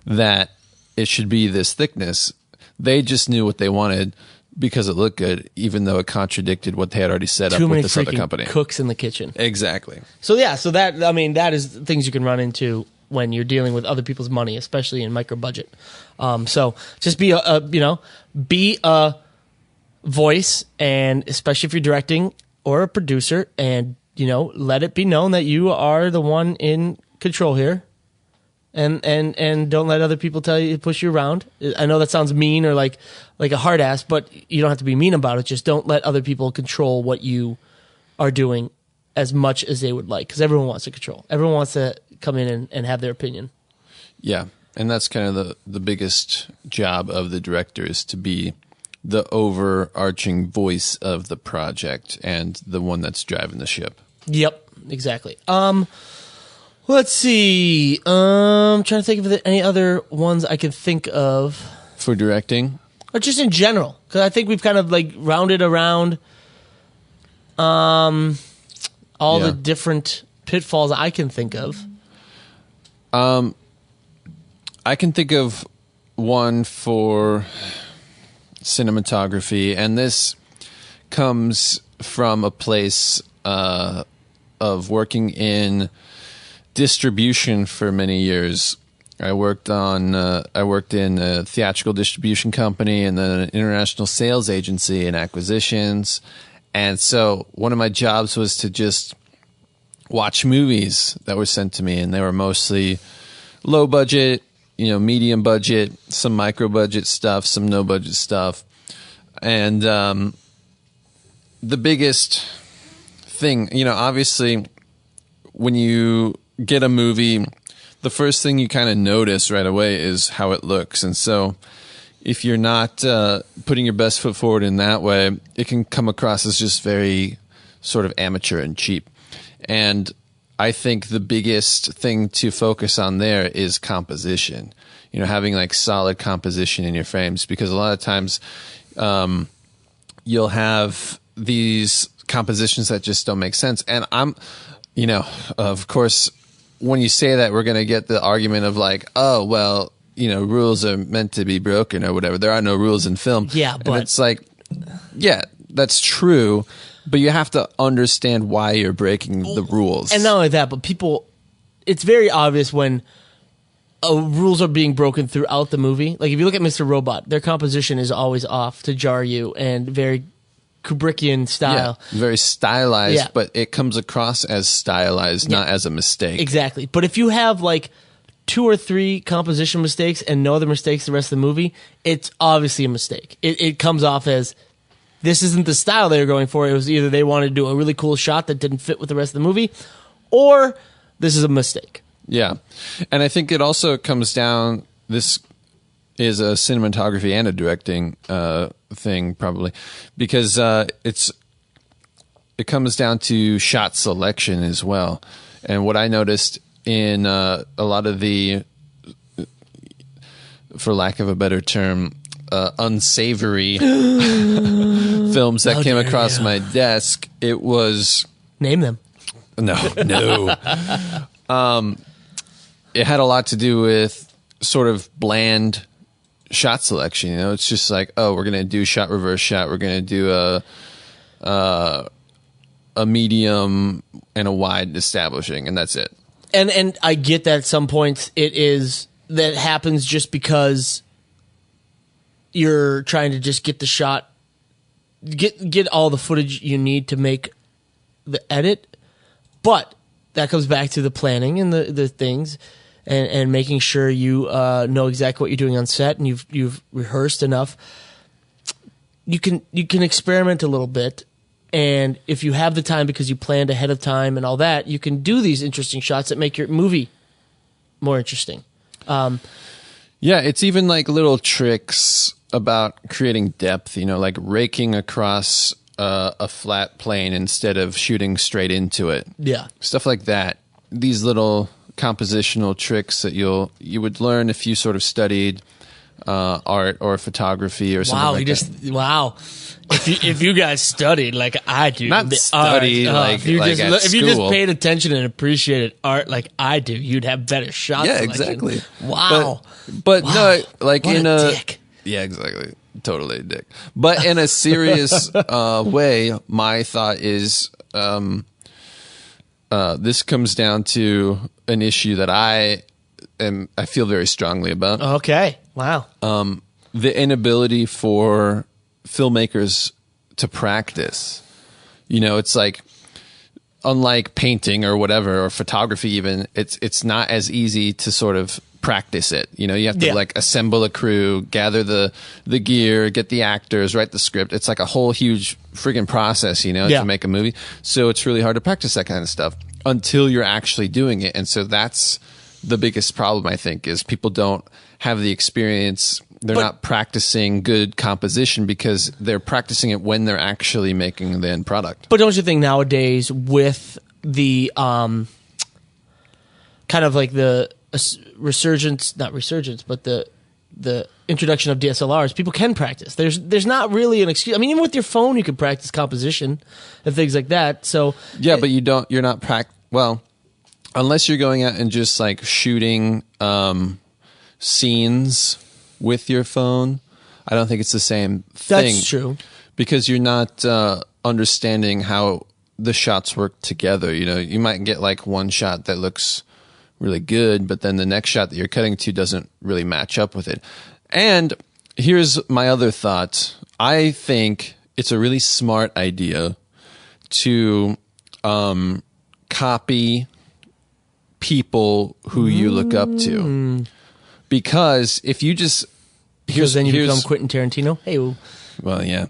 that it should be this thickness. They just knew what they wanted because it looked good, even though it contradicted what they had already set up with this other company. Cooks in the kitchen. Exactly. So that is things you can run into when you're dealing with other people's money, especially in micro budget. So just be a voice, and especially if you're directing or a producer, and let it be known that you are the one in control here. And don't let other people push you around. I know that sounds mean or like a hard ass, but you don't have to be mean about it. Just don't let other people control what you are doing as much as they would like, because everyone wants to control. Everyone wants to come in and have their opinion. Yeah, and that's kind of the biggest job of the director, is to be the overarching voice of the project and the one that's driving the ship. Yep, exactly. Let's see. I'm trying to think of any other ones I can think of. For directing? Or just in general. Because I think we've kind of like rounded around all the different pitfalls I can think of. I can think of one for cinematography, and this comes from a place of working in distribution for many years. I worked in a theatrical distribution company, and then an international sales agency and acquisitions. And so one of my jobs was to just watch movies that were sent to me, and they were mostly low budget, medium budget, some micro budget stuff, some no budget stuff. And the biggest thing, obviously when you get a movie, the first thing you kind of notice right away is how it looks. And so if you're not putting your best foot forward in that way, it can come across as just very sort of amateur and cheap. And I think the biggest thing to focus on there is composition, having like solid composition in your frames, because a lot of times you'll have these compositions that just don't make sense. And of course, when you say that, we're going to get the argument of like, oh, well, rules are meant to be broken or whatever. There are no rules in film. Yeah, but and it's like, yeah, that's true, but you have to understand why you're breaking the rules. And not only that, but it's very obvious when rules are being broken throughout the movie. Like if you look at Mr. Robot, their composition is always off to jar you, and very Kubrickian style. Yeah, very stylized, but it comes across as stylized, not as a mistake. Exactly. But if you have like 2 or 3 composition mistakes and no other mistakes the rest of the movie, it's obviously a mistake. It comes off as, this isn't the style they were going for. It was either they wanted to do a really cool shot that didn't fit with the rest of the movie, or this is a mistake. Yeah. And I think it also comes down, this is a cinematography and a directing thing probably, because it comes down to shot selection as well. And what I noticed in a lot of the, for lack of a better term, unsavory films that came across my desk, it was... Name them. No. It had a lot to do with sort of bland shot selection. It's just like, oh, we're going to do shot reverse shot. We're going to do a medium and a wide establishing, and that's it. And I get that at some points that happens just because you're trying to just get the shot get all the footage you need to make the edit, but that comes back to the planning and the things and making sure you know exactly what you're doing on set and you've rehearsed enough. You can experiment a little bit, and if you have the time because you planned ahead of time and all that, you can do these interesting shots that make your movie more interesting. Yeah, it's even like little tricks about creating depth, like raking across a flat plane instead of shooting straight into it. Yeah. Stuff like that. These little compositional tricks that you would learn if you sort of studied art or photography or something like that. Wow. If you guys studied like I do, not studied art, if you at just school. paid attention and appreciated art like I do, you'd have better shots. Yeah, selection. exactly. Wow. But wow. no, like what in a dick. Yeah, exactly. Totally a dick. But in a serious way, my thought is this comes down to an issue that I feel very strongly about. Okay. Wow. The inability for filmmakers to practice. It's like, unlike painting or whatever, or photography even, it's not as easy to sort of practice it. You have to like assemble a crew, gather the gear, get the actors, write the script. It's like a whole huge friggin' process, to make a movie. So it's really hard to practice that kind of stuff until you're actually doing it. And so that's the biggest problem, I think, is people don't have the experience. They're not practicing good composition because they're practicing it when they're actually making the end product. But don't you think nowadays with the kind of like the not resurgence, but the introduction of DSLRs, people can practice. There's not really an excuse. I mean, even with your phone, you can practice composition and things like that. So yeah, but you're not well, unless you're going out and just like shooting scenes with your phone. I don't think it's the same thing. That's true. Because you're not understanding how the shots work together. You might get like one shot that looks really good, but then the next shot that you're cutting to doesn't really match up with it. And here's my other thought. I think it's a really smart idea to copy people who you look up to. Because if you just... then you become Quentin Tarantino? Hey. Well, yeah.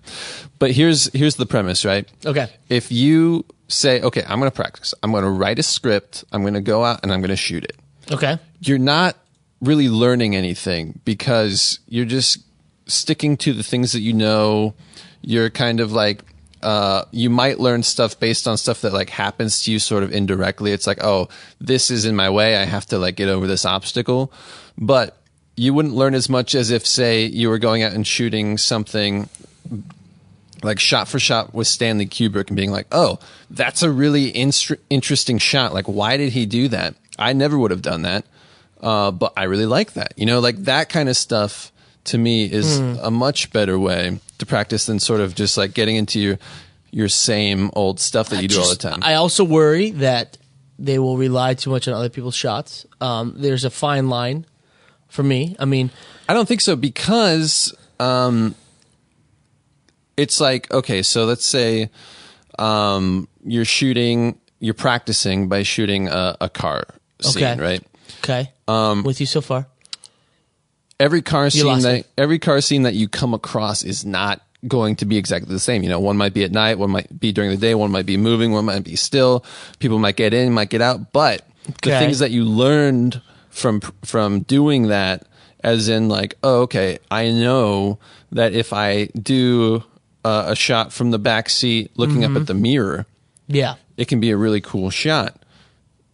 But here's the premise, right? Okay. If you say, okay, I'm going to practice. I'm going to write a script. I'm going to go out and I'm going to shoot it. Okay. You're not really learning anything because you're just sticking to the things that you know. You're kind of like, you might learn stuff based on stuff that like happens to you sort of indirectly. It's like, oh, this is in my way. I have to like get over this obstacle. But you wouldn't learn as much as if, say, you were going out and shooting something like shot for shot with Stanley Kubrick and being like, oh, that's a really interesting shot. Like, why did he do that? I never would have done that. But I really like that. Like that kind of stuff to me is a much better way to practice than sort of just like getting into your same old stuff that you do all the time. I also worry that they will rely too much on other people's shots. There's a fine line for me. I mean, I don't think so because it's like, okay, so let's say you're practicing by shooting a car scene, right? Okay. With you so far. Every car scene that you come across is not going to be exactly the same. One might be at night, one might be during the day, one might be moving, one might be still. People might get in, might get out, but the things that you learned from doing that, as in like, oh, okay, I know that if I do a shot from the back seat looking up at the mirror, it can be a really cool shot.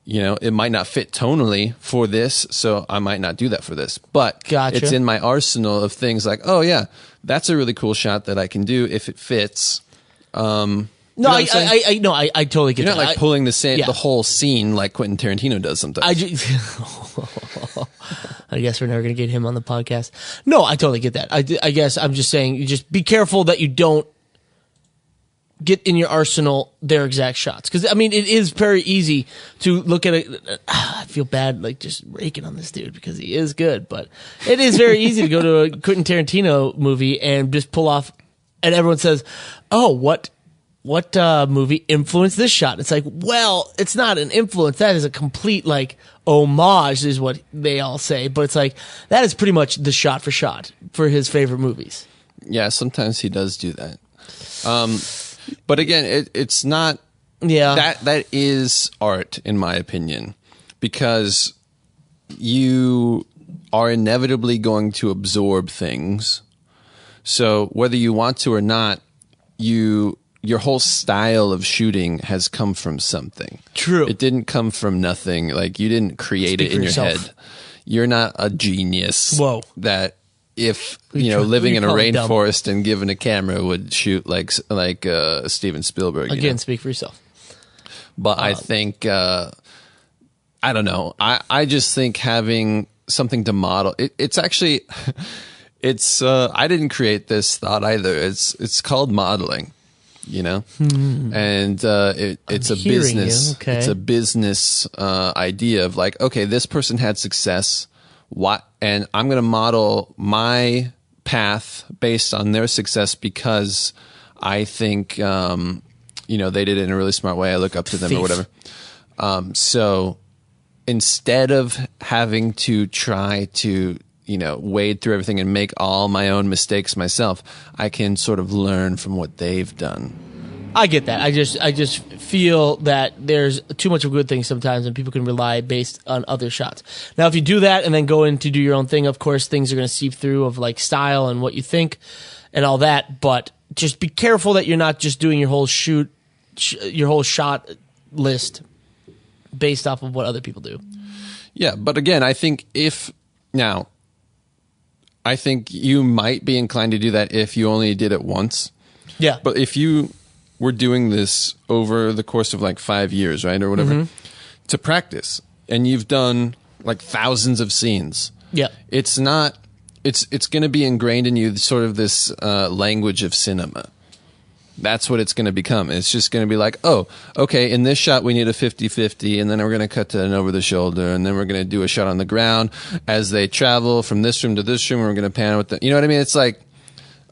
It might not fit tonally for this, so I might not do that for this. But it's in my arsenal of things like, oh yeah, that's a really cool shot that I can do if it fits. I totally get You're that. not like pulling the whole scene like Quentin Tarantino does sometimes. I guess we're never going to get him on the podcast. No, I totally get that. I guess I'm just saying, you just be careful that you don't get in your arsenal their exact shots. Because, I mean, it is very easy to look at it. I feel bad, like, just raking on this dude because he is good. But it is very easy to go to a Quentin Tarantino movie and just pull off and everyone says, "Oh, what movie influenced this shot?" It's like, well, it's not an influence. That is a complete like homage, is what they all say. But it's like that is pretty much the shot for shot for his favorite movies. Yeah, sometimes he does do that. But again, it's not. Yeah, that is art, in my opinion, because you are inevitably going to absorb things. So whether you want to or not, your whole style of shooting has come from something. True. It didn't come from nothing. Like, you didn't create it in your head. You're not a genius. Whoa. That if, living in a rainforest and given a camera would shoot like Steven Spielberg. Again, speak for yourself. But I think, I don't know. I just think having something to model, it's actually, I didn't create this thought either. It's called modeling, and it's a business. Okay. It's a business idea of like, okay, this person had success. And I'm going to model my path based on their success because I think, they did it in a really smart way. I look up to them or whatever. So instead of having to try to, wade through everything and make all my own mistakes myself, I can sort of learn from what they've done. I get that. I just feel that there's too much of good things sometimes, and people can rely based on other shots. Now, if you do that and then go in to do your own thing, of course, things are going to seep through of like style and what you think and all that. But just be careful that you're not just doing your whole your whole shot list based off of what other people do. Yeah, but again, I think I think you might be inclined to do that if you only did it once. Yeah. But if you were doing this over the course of like 5 years, right, or whatever, to practice, and you've done like thousands of scenes. Yeah. It's not, it's going to be ingrained in you, sort of this language of cinema. That's what it's going to become. It's just going to be like, oh, okay, in this shot we need a 50-50, and then we're going to cut to an over the shoulder, and then we're going to do a shot on the ground as they travel from this room to this room, and we're going to pan with the, you know what I mean? It's like...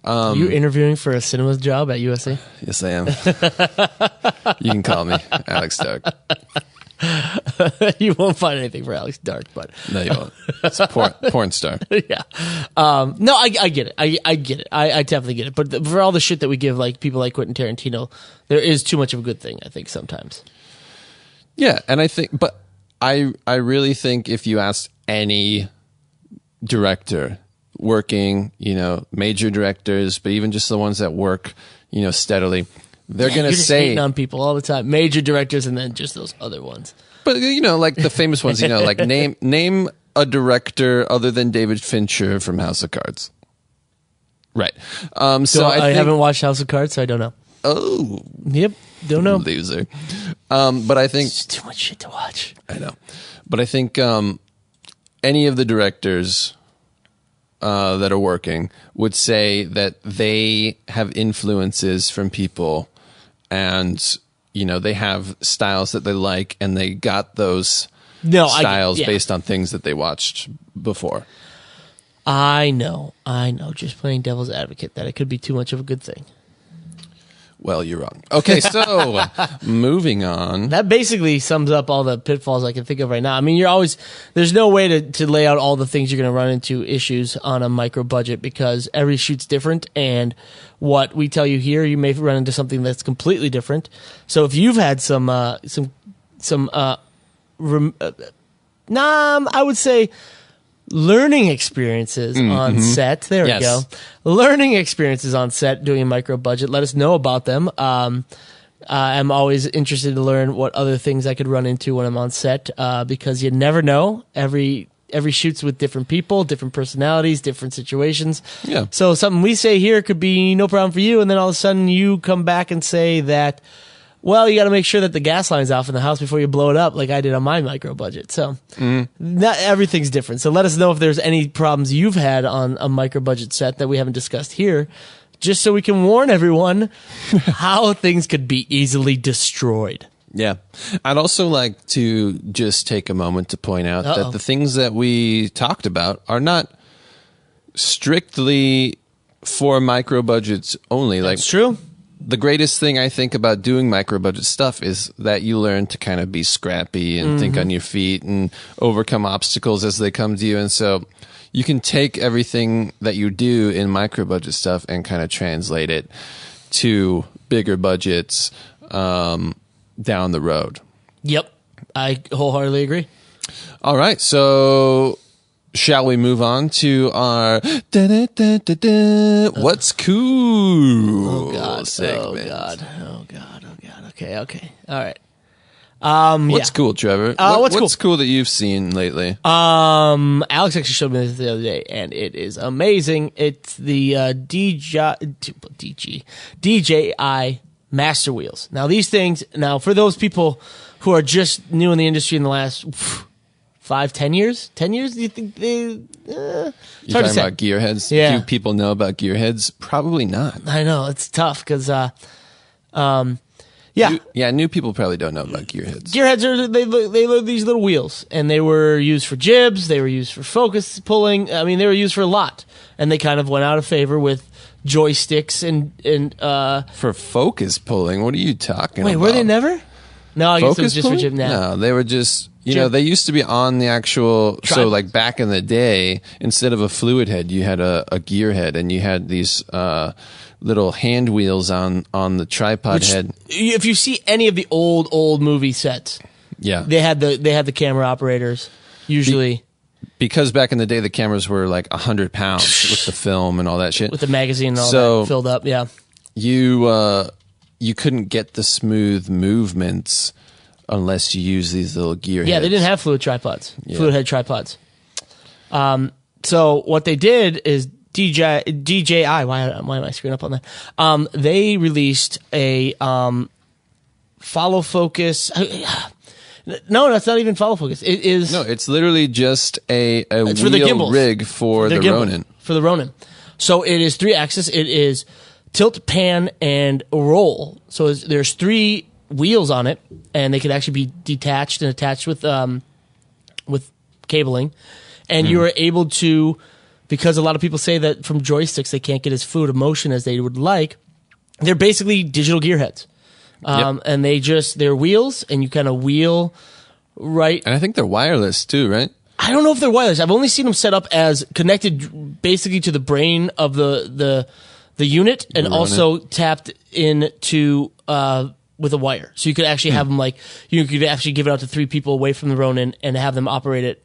you interviewing for a cinema job at USC? Yes, I am. You can call me Alex Darke. You won't find anything for Alex Darke, but no, you won't. It's a porn star. Yeah. No, I get it. I get it. I definitely get it. But for all the shit that we give, like people like Quentin Tarantino, there is too much of a good thing, I think, sometimes. Yeah, and I think, but I really think if you asked any director working, major directors, but even just the ones that work, steadily, they're going to say hating on people all the time, major directors, and then just those other ones. But like the famous ones, like name a director other than David Fincher from House of Cards. Right. So I haven't watched House of Cards, so I don't know. Oh. Yep. Don't know. Loser. But I think it's too much shit to watch. I know. But I think any of the directors that are working would say that they have influences from people, and they have styles that they like, and they got those styles based on things that they watched before. I know. Just playing devil's advocate that it could be too much of a good thing. Well, you're wrong. Okay, so moving on. That basically sums up all the pitfalls I can think of right now. I mean, there's no way to lay out all the things you're going to run into issues on a micro budget, because every shoot's different, and what we tell you here, you may run into something that's completely different. So if you've had I would say learning experiences on set. There we go. Learning experiences on set doing a micro budget. Let us know about them. I'm always interested to learn what other things I could run into when I'm on set, because you never know. Every shoot's with different people, different personalities, different situations. Yeah. So something we say here could be no problem for you, and then all of a sudden you come back and say that, well, you got to make sure that the gas line's off in the house before you blow it up, like I did on my micro budget. So not everything's different. So let us know if there's any problems you've had on a micro budget set that we haven't discussed here, just so we can warn everyone how things could be easily destroyed. Yeah. I'd also like to just take a moment to point out that the things that we talked about are not strictly for micro budgets only. That's true. The greatest thing I think about doing micro budget stuff is that you learn to kind of be scrappy and think on your feet and overcome obstacles as they come to you. And so you can take everything that you do in micro budget stuff and kind of translate it to bigger budgets down the road. Yep. I wholeheartedly agree. All right. So shall we move on to our what's cool segment? Oh God. Okay. All right. What's cool, Trevor? What's cool that you've seen lately? Alex actually showed me this the other day, and it is amazing. It's the DJI Master Wheels. Now, these things, for those people who are just new in the industry in the last 5-10 years? 10 years? Do you think they... You're talking about gearheads? Yeah. Do people know about gearheads? Probably not. I know, it's tough, because... New people probably don't know about gearheads. Gearheads are they these little wheels, and they were used for jibs, they were used for focus pulling. I mean, they were used for a lot, and they kind of went out of favor with joysticks and for focus pulling. What are you talking about? Wait, were they never? No, I guess it was just pulling? for jib now. No, they were just they used to be on the actual. So like back in the day, instead of a fluid head, you had a gear head, and you had these. Little hand wheels on the tripod head. If you see any of the old movie sets, they had the camera operators usually. Because back in the day, the cameras were like 100 pounds with the film and all that shit, with the magazine and all that filled up. Yeah, you couldn't get the smooth movements unless you use these little gear heads. Yeah, they didn't have fluid head tripods. So what they did is. DJI, why am I screwing up on that? They released a follow focus. No, that's not even follow focus. It is it's literally just a it's wheel rig for the Ronin. For the Ronin. So it is 3-axis. It is tilt, pan, and roll. So there's 3 wheels on it, and they could actually be detached and attached with cabling, and you are able to. Because a lot of people say that from joysticks they can't get as fluid of motion as they would like. They're basically digital gearheads, and they're wheels, and you kind of wheel right. And I think they're wireless too, right? I don't know if they're wireless. I've only seen them set up as connected basically to the brain of the unit, and also tapped into with a wire. So you could actually have them you could actually give it out to 3 people away from the Ronin and have them operate it.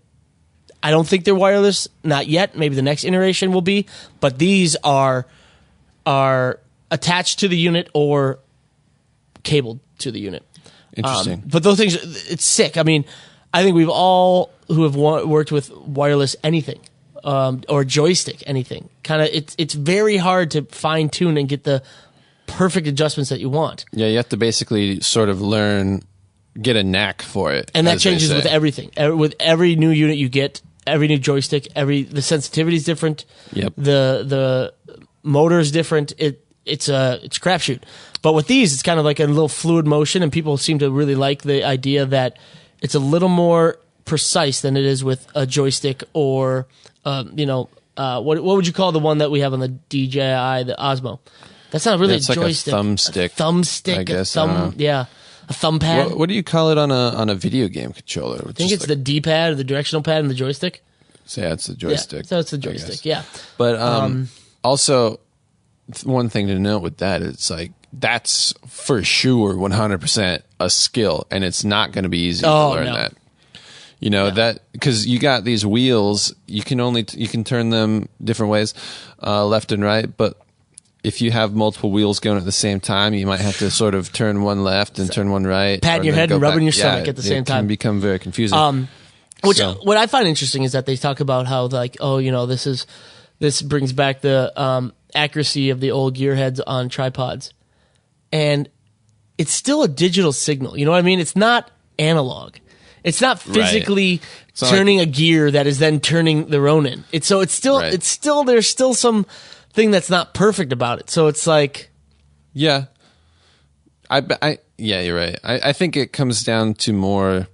I don't think they're wireless, not yet. Maybe the next iteration will be, but these are attached to the unit or cabled to the unit. Interesting. But those things, it's sick. I mean, I think we've all who have worked with wireless anything or joystick anything. Kind of, it's very hard to fine tune and get the perfect adjustments that you want. Yeah, you have to basically sort of get a knack for it, and that changes with everything. With every new unit you get. Every new joystick, the sensitivity is different. Yep. The motor is different. It's a crapshoot. But with these, it's kind of like a little fluid motion, and people seem to really like the idea that it's a little more precise than it is with a joystick or what would you call the one that we have on the DJI, the Osmo? That's not really a joystick. Like a thumbstick. A thumbstick. I guess. A thumb pad. What do you call it on a video game controller? I think it's the D-pad or the directional pad and the joystick. So yeah, it's the joystick. Yeah, so it's the joystick, yeah. But also, one thing to note with that is that's for sure 100% a skill, and it's not going to be easy to learn that. That because you got these wheels, you can turn them different ways, left and right, but if you have multiple wheels going at the same time, you might have to sort of turn one left and turn one right. Patting your head and rubbing your stomach at the same time. It can become very confusing. What I find interesting is that they talk about how this brings back the accuracy of the old gearheads on tripods. And it's still a digital signal. You know what I mean? It's not analog. It's not physically turning a gear that is then turning the Ronin. There's still some thing that's not perfect about it. So it's like, yeah, you're right. I think it comes down to more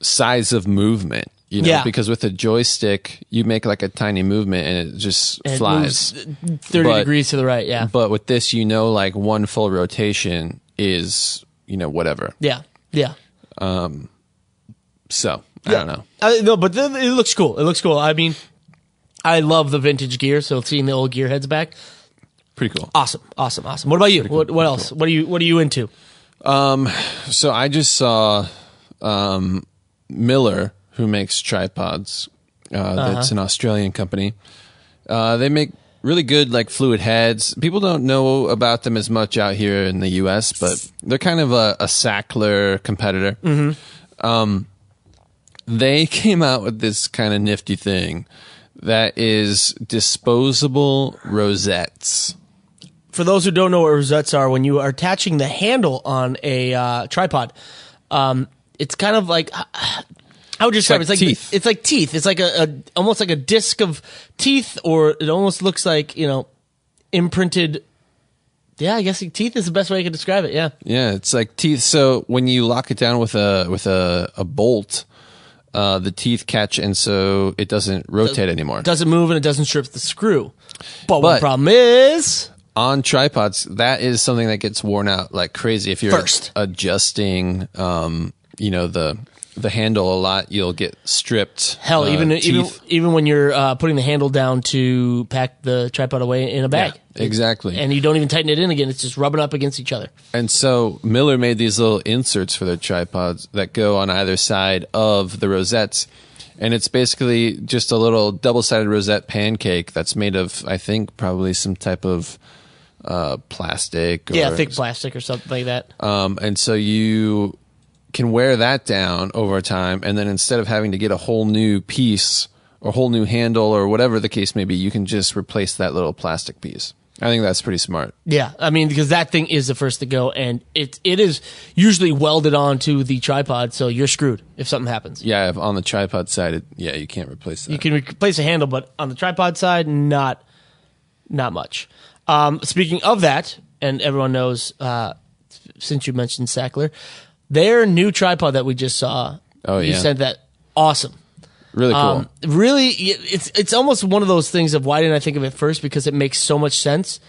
size of movement. You know, Yeah. because with a joystick, you make like a tiny movement and it just And it flies. moves 30 degrees to the right, yeah. But with this, you know, like one full rotation is, you know, whatever. Yeah, yeah. So, I Yeah. don't know. No, but it looks cool. It looks cool. I mean, I love the vintage gear, so seeing the old gearheads back, Pretty cool. awesome. What about you? What else? What are you into? So I just saw Miller, who makes tripods. That's an Australian company. They make really good like fluid heads. People don't know about them as much out here in the U.S., but they're kind of a Sackler competitor. They came out with this kind of nifty thing that is disposable rosettes. For those who don't know what rosettes are, when you are attaching the handle on a tripod, it's kind of like how would you describe it? like It's like teeth. It's like teeth. It's like a almost like a disc of teeth, or it almost looks like, you know, imprinted. Yeah, I guess teeth is the best way I could describe it. Yeah, Yeah, it's like teeth. So when you lock it down with a bolt, the teeth catch, and so it doesn't rotate anymore. it doesn't move and it doesn't strip the screw. But one But- problem is, On tripods, that is something that gets worn out like crazy. If you're First. adjusting, you know, the handle a lot, you'll get stripped. hell, even teeth. even when you're putting the handle down to pack the tripod away in a bag, exactly. and you don't even tighten it in again, it's just rubbing up against each other. And so Miller made these little inserts for their tripods that go on either side of the rosettes. And it's basically just a little double-sided rosette pancake that's made of, I think, probably some type of plastic. Or, Yeah, thick plastic or something like that. And so you can wear that down over time, and then instead of having to get a whole new piece or whole new handle or whatever the case may be, you can just replace that little plastic piece. I think that's pretty smart. Yeah, I mean, because that thing is the first to go, and it is usually welded onto the tripod, so you're screwed if something happens. Yeah, on the tripod side, you can't replace that. You can replace a handle, but on the tripod side, not much. Speaking of that, and everyone knows, since you mentioned Sackler, their new tripod that we just saw, Oh, you yeah. said that, awesome. Really cool. Really, it's almost one of those things of why didn't I think of it first, because it makes so much sense.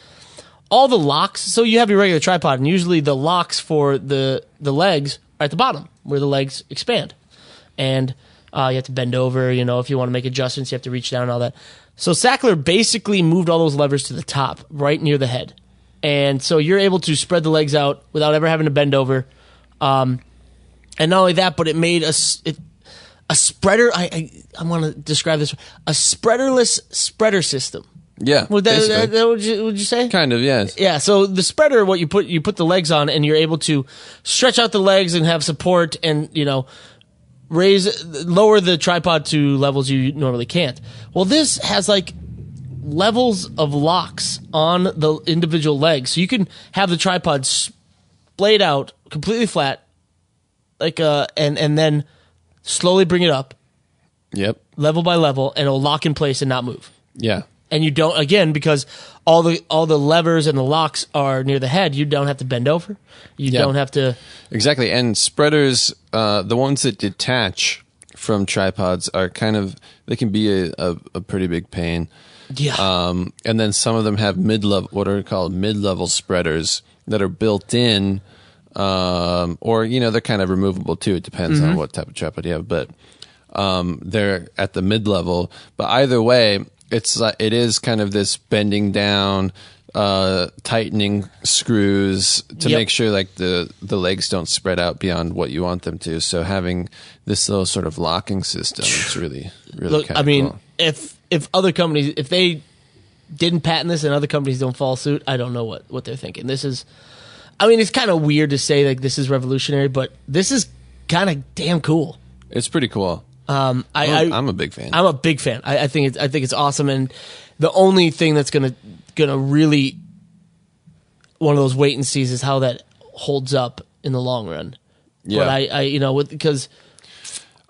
All the locks, so you have your regular tripod, and usually the locks for the legs are at the bottom where the legs expand, and you have to bend over. You know, if you want to make adjustments, you have to reach down and all that. So Sackler basically moved all those levers to the top, right near the head, and so you're able to spread the legs out without ever having to bend over. And not only that, but it made a spreader. I want to describe this: a spreaderless spreader system. Yeah, Would basically. that would you say? Kind of, yes. Yeah, so the spreader, what you put the legs on, and you're able to stretch out the legs and have support, and you know, lower the tripod to levels you normally can't. Well, this has like levels of locks on the individual legs, so you can have the tripod splayed out completely flat, like and then slowly bring it up, Yep. level by level, and it'll lock in place and not move. Yeah. And you don't, again, because all the levers and the locks are near the head, you don't have to bend over. You Yeah. don't have to. Exactly. And spreaders, the ones that detach from tripods are they can be a pretty big pain. Yeah. And then some of them have what are called mid-level spreaders that are built in, or, you know, they're kind of removable too. It depends on what type of tripod you have, but, they're at the mid-level. But either way, it is kind of this bending down, tightening screws to Yep. make sure like the legs don't spread out beyond what you want them to. So having this little sort of locking system is really, really Look, kind I of mean, cool. if other companies, if they didn't patent this and other companies don't follow suit, I don't know what they're thinking. This is, I mean, it's kind of weird to say like this is revolutionary, but this is kind of damn cool. It's pretty cool. I'm I'm a big fan. I'm a big fan. I think it's awesome, and the only thing that's gonna really one of those wait and sees is how that holds up in the long run. Yeah. But I because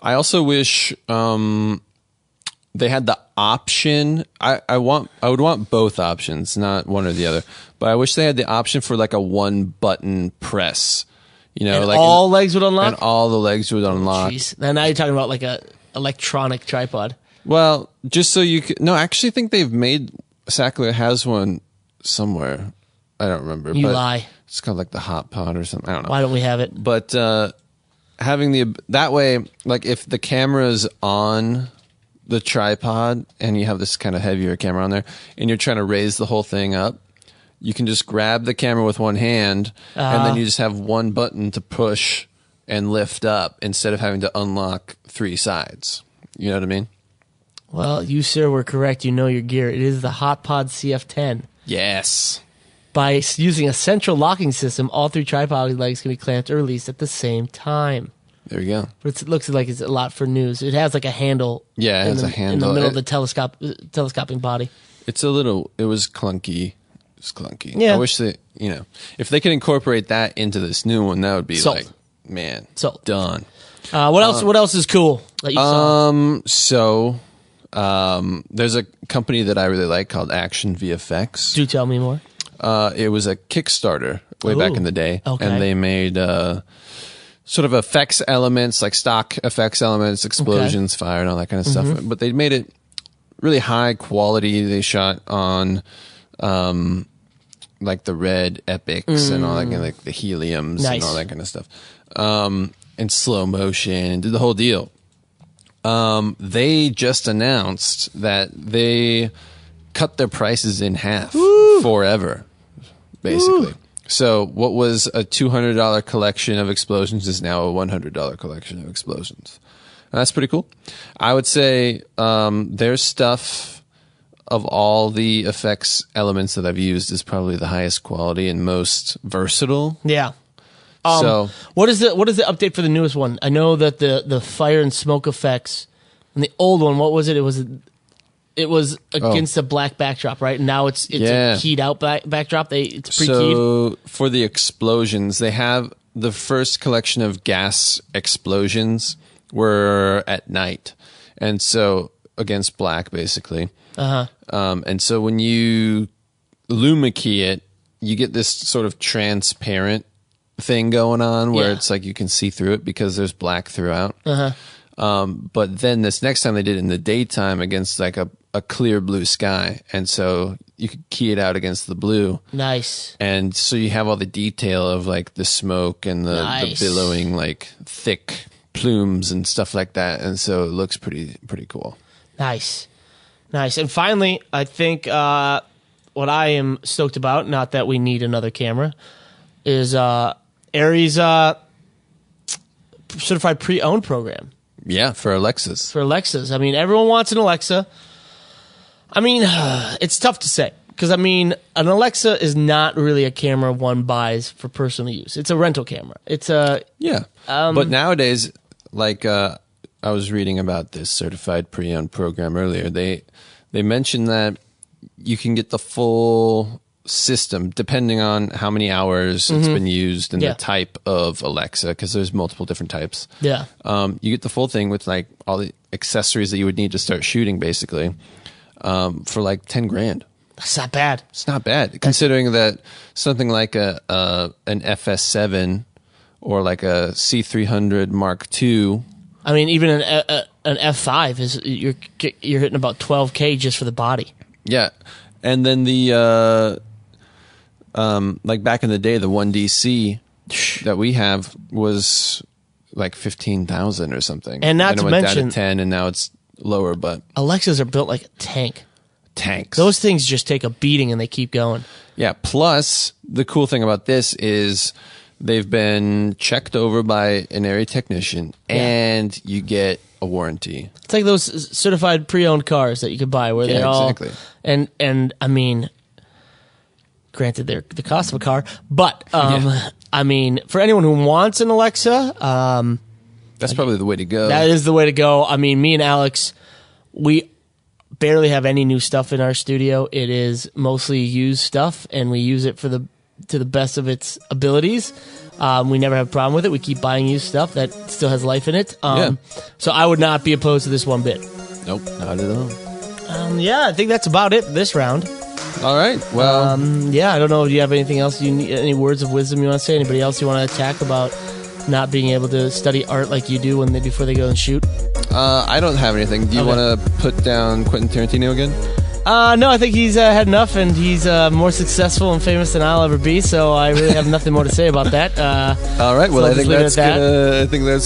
I also wish they had the option. I would want both options, not one or the other. But I wish they had the option for like a one button press. You know, and like all legs would unlock. and all the legs would unlock. Jeez. Now you're talking about like a electronic tripod. Well, just so you could... No, I actually think they've made... Sackler has one somewhere. I don't remember. You lie. It's called like the Hot Pod or something. I don't know. Why don't we have it? But having that way, like if the camera's on the tripod and you have this kind of heavier camera on there and you're trying to raise the whole thing up, you can just grab the camera with one hand and then you just have one button to push and lift up instead of having to unlock 3 sides. You know what I mean? Well, you, sir, were correct. You know your gear. It is the Hot Pod CF10. Yes. By using a central locking system, all 3 tripod legs can be clamped or released at the same time. There you go. But it looks like it's a lot for news. It has like a handle. Yeah, it has a handle. In the middle of the telescoping body. It was clunky. It's clunky. Yeah. I wish that, if they could incorporate that into this new one, that would be Sold. like, man, Sold. done. What else? What else is cool that you saw? There's a company that I really like called Action VFX. Do tell me more. It was a Kickstarter way back in the day, okay. and they made sort of effects elements, like stock effects elements, explosions, fire, and all that kind of stuff. But they made it really high quality. They shot on like the red epics and all that kind of, like the heliums and all that kind of stuff, in slow motion, and did the whole deal. They just announced that they cut their prices in half forever, basically. So what was a $200 collection of explosions is now a $100 collection of explosions. And that's pretty cool. I would say their stuff, of all the effects elements that I've used, is probably the highest quality and most versatile. Yeah. So what is the update for the newest one? I know that the fire and smoke effects and the old one, what was it? It was against a black backdrop, right? And now it's a keyed out backdrop. It's pre-keyed. So for the explosions, they have the first collection of gas explosions were at night, and so against black, basically. And so when you luma key it, you get this sort of transparent thing going on where it's like you can see through it because there's black throughout. But then this next time they did it in the daytime against like a clear blue sky, and so you could key it out against the blue. Nice. And so you have all the detail of like the smoke and the billowing like thick plumes and stuff like that, and so it looks pretty cool. Nice. And finally, I think what I am stoked about, not that we need another camera, is Aries certified pre-owned program. Yeah, for Alexas. I mean, everyone wants an Alexa. I mean, it's tough to say because, I mean, an Alexa is not really a camera one buys for personal use. It's a rental camera. It's a... Yeah. But nowadays, like I was reading about this certified pre-owned program earlier, they mentioned that you can get the full system depending on how many hours it's been used and the type of Alexa, because there's multiple different types. You get the full thing with like all the accessories that you would need to start shooting, basically, for like $10,000. That's not bad. It's not bad, considering that something like an FS7 or like a C300 Mark II. I mean, even an F5 is you're hitting about $12,000 just for the body. Yeah, and then the like back in the day, the 1DC that we have was like 15,000 or something, and not then to it went mention down to 10, and now it's lower. But Alexas are built like a tank. Tanks. Those things just take a beating and they keep going. Yeah. Plus, the cool thing about this is they've been checked over by an area technician, and you get a warranty. It's like those certified pre-owned cars that you could buy where they're all... And I mean, granted, they're the cost of a car, but I mean, for anyone who wants an Alexa... that's probably the way to go. That is the way to go. I mean, me and Alex, we barely have any new stuff in our studio. It is mostly used stuff, and we use it to the best of its abilities. We never have a problem with it. We keep buying used stuff that still has life in it. So I would not be opposed to this one bit. Nope, not at all. I think that's about it for this round. All right. Well, I don't know. Do you have anything else? Any words of wisdom you want to say? Anybody else you want to attack about not being able to study art like you do before they go and shoot? I don't have anything. Do you want to put down Quentin Tarantino again? No, I think he's had enough, and he's more successful and famous than I'll ever be. So I really have nothing more to say about that. All right. Well, so I think that's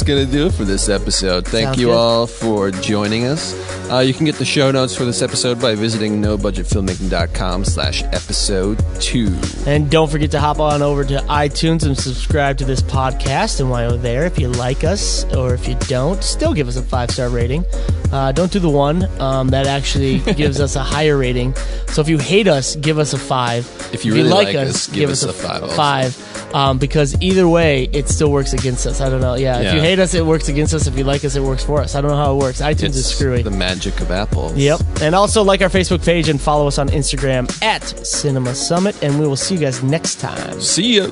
gonna do it for this episode. Thank you all for joining us. You can get the show notes for this episode by visiting nobudgetfilmmaking.com/episode 2. And don't forget to hop on over to iTunes and subscribe to this podcast. And while you're there, if you like us or if you don't, still give us a 5-star rating. Don't do the one that actually gives us a higher rating. So if you hate us, give us a 5. If you really like us, give us a 5. Because either way, it still works against us. I don't know. Yeah, if you hate us, it works against us. If you like us, it works for us. I don't know how it works. iTunes is screwy. The magic of Apple. Yep. And also like our Facebook page and follow us on Instagram @Cinema Summit. And we will see you guys next time. See ya.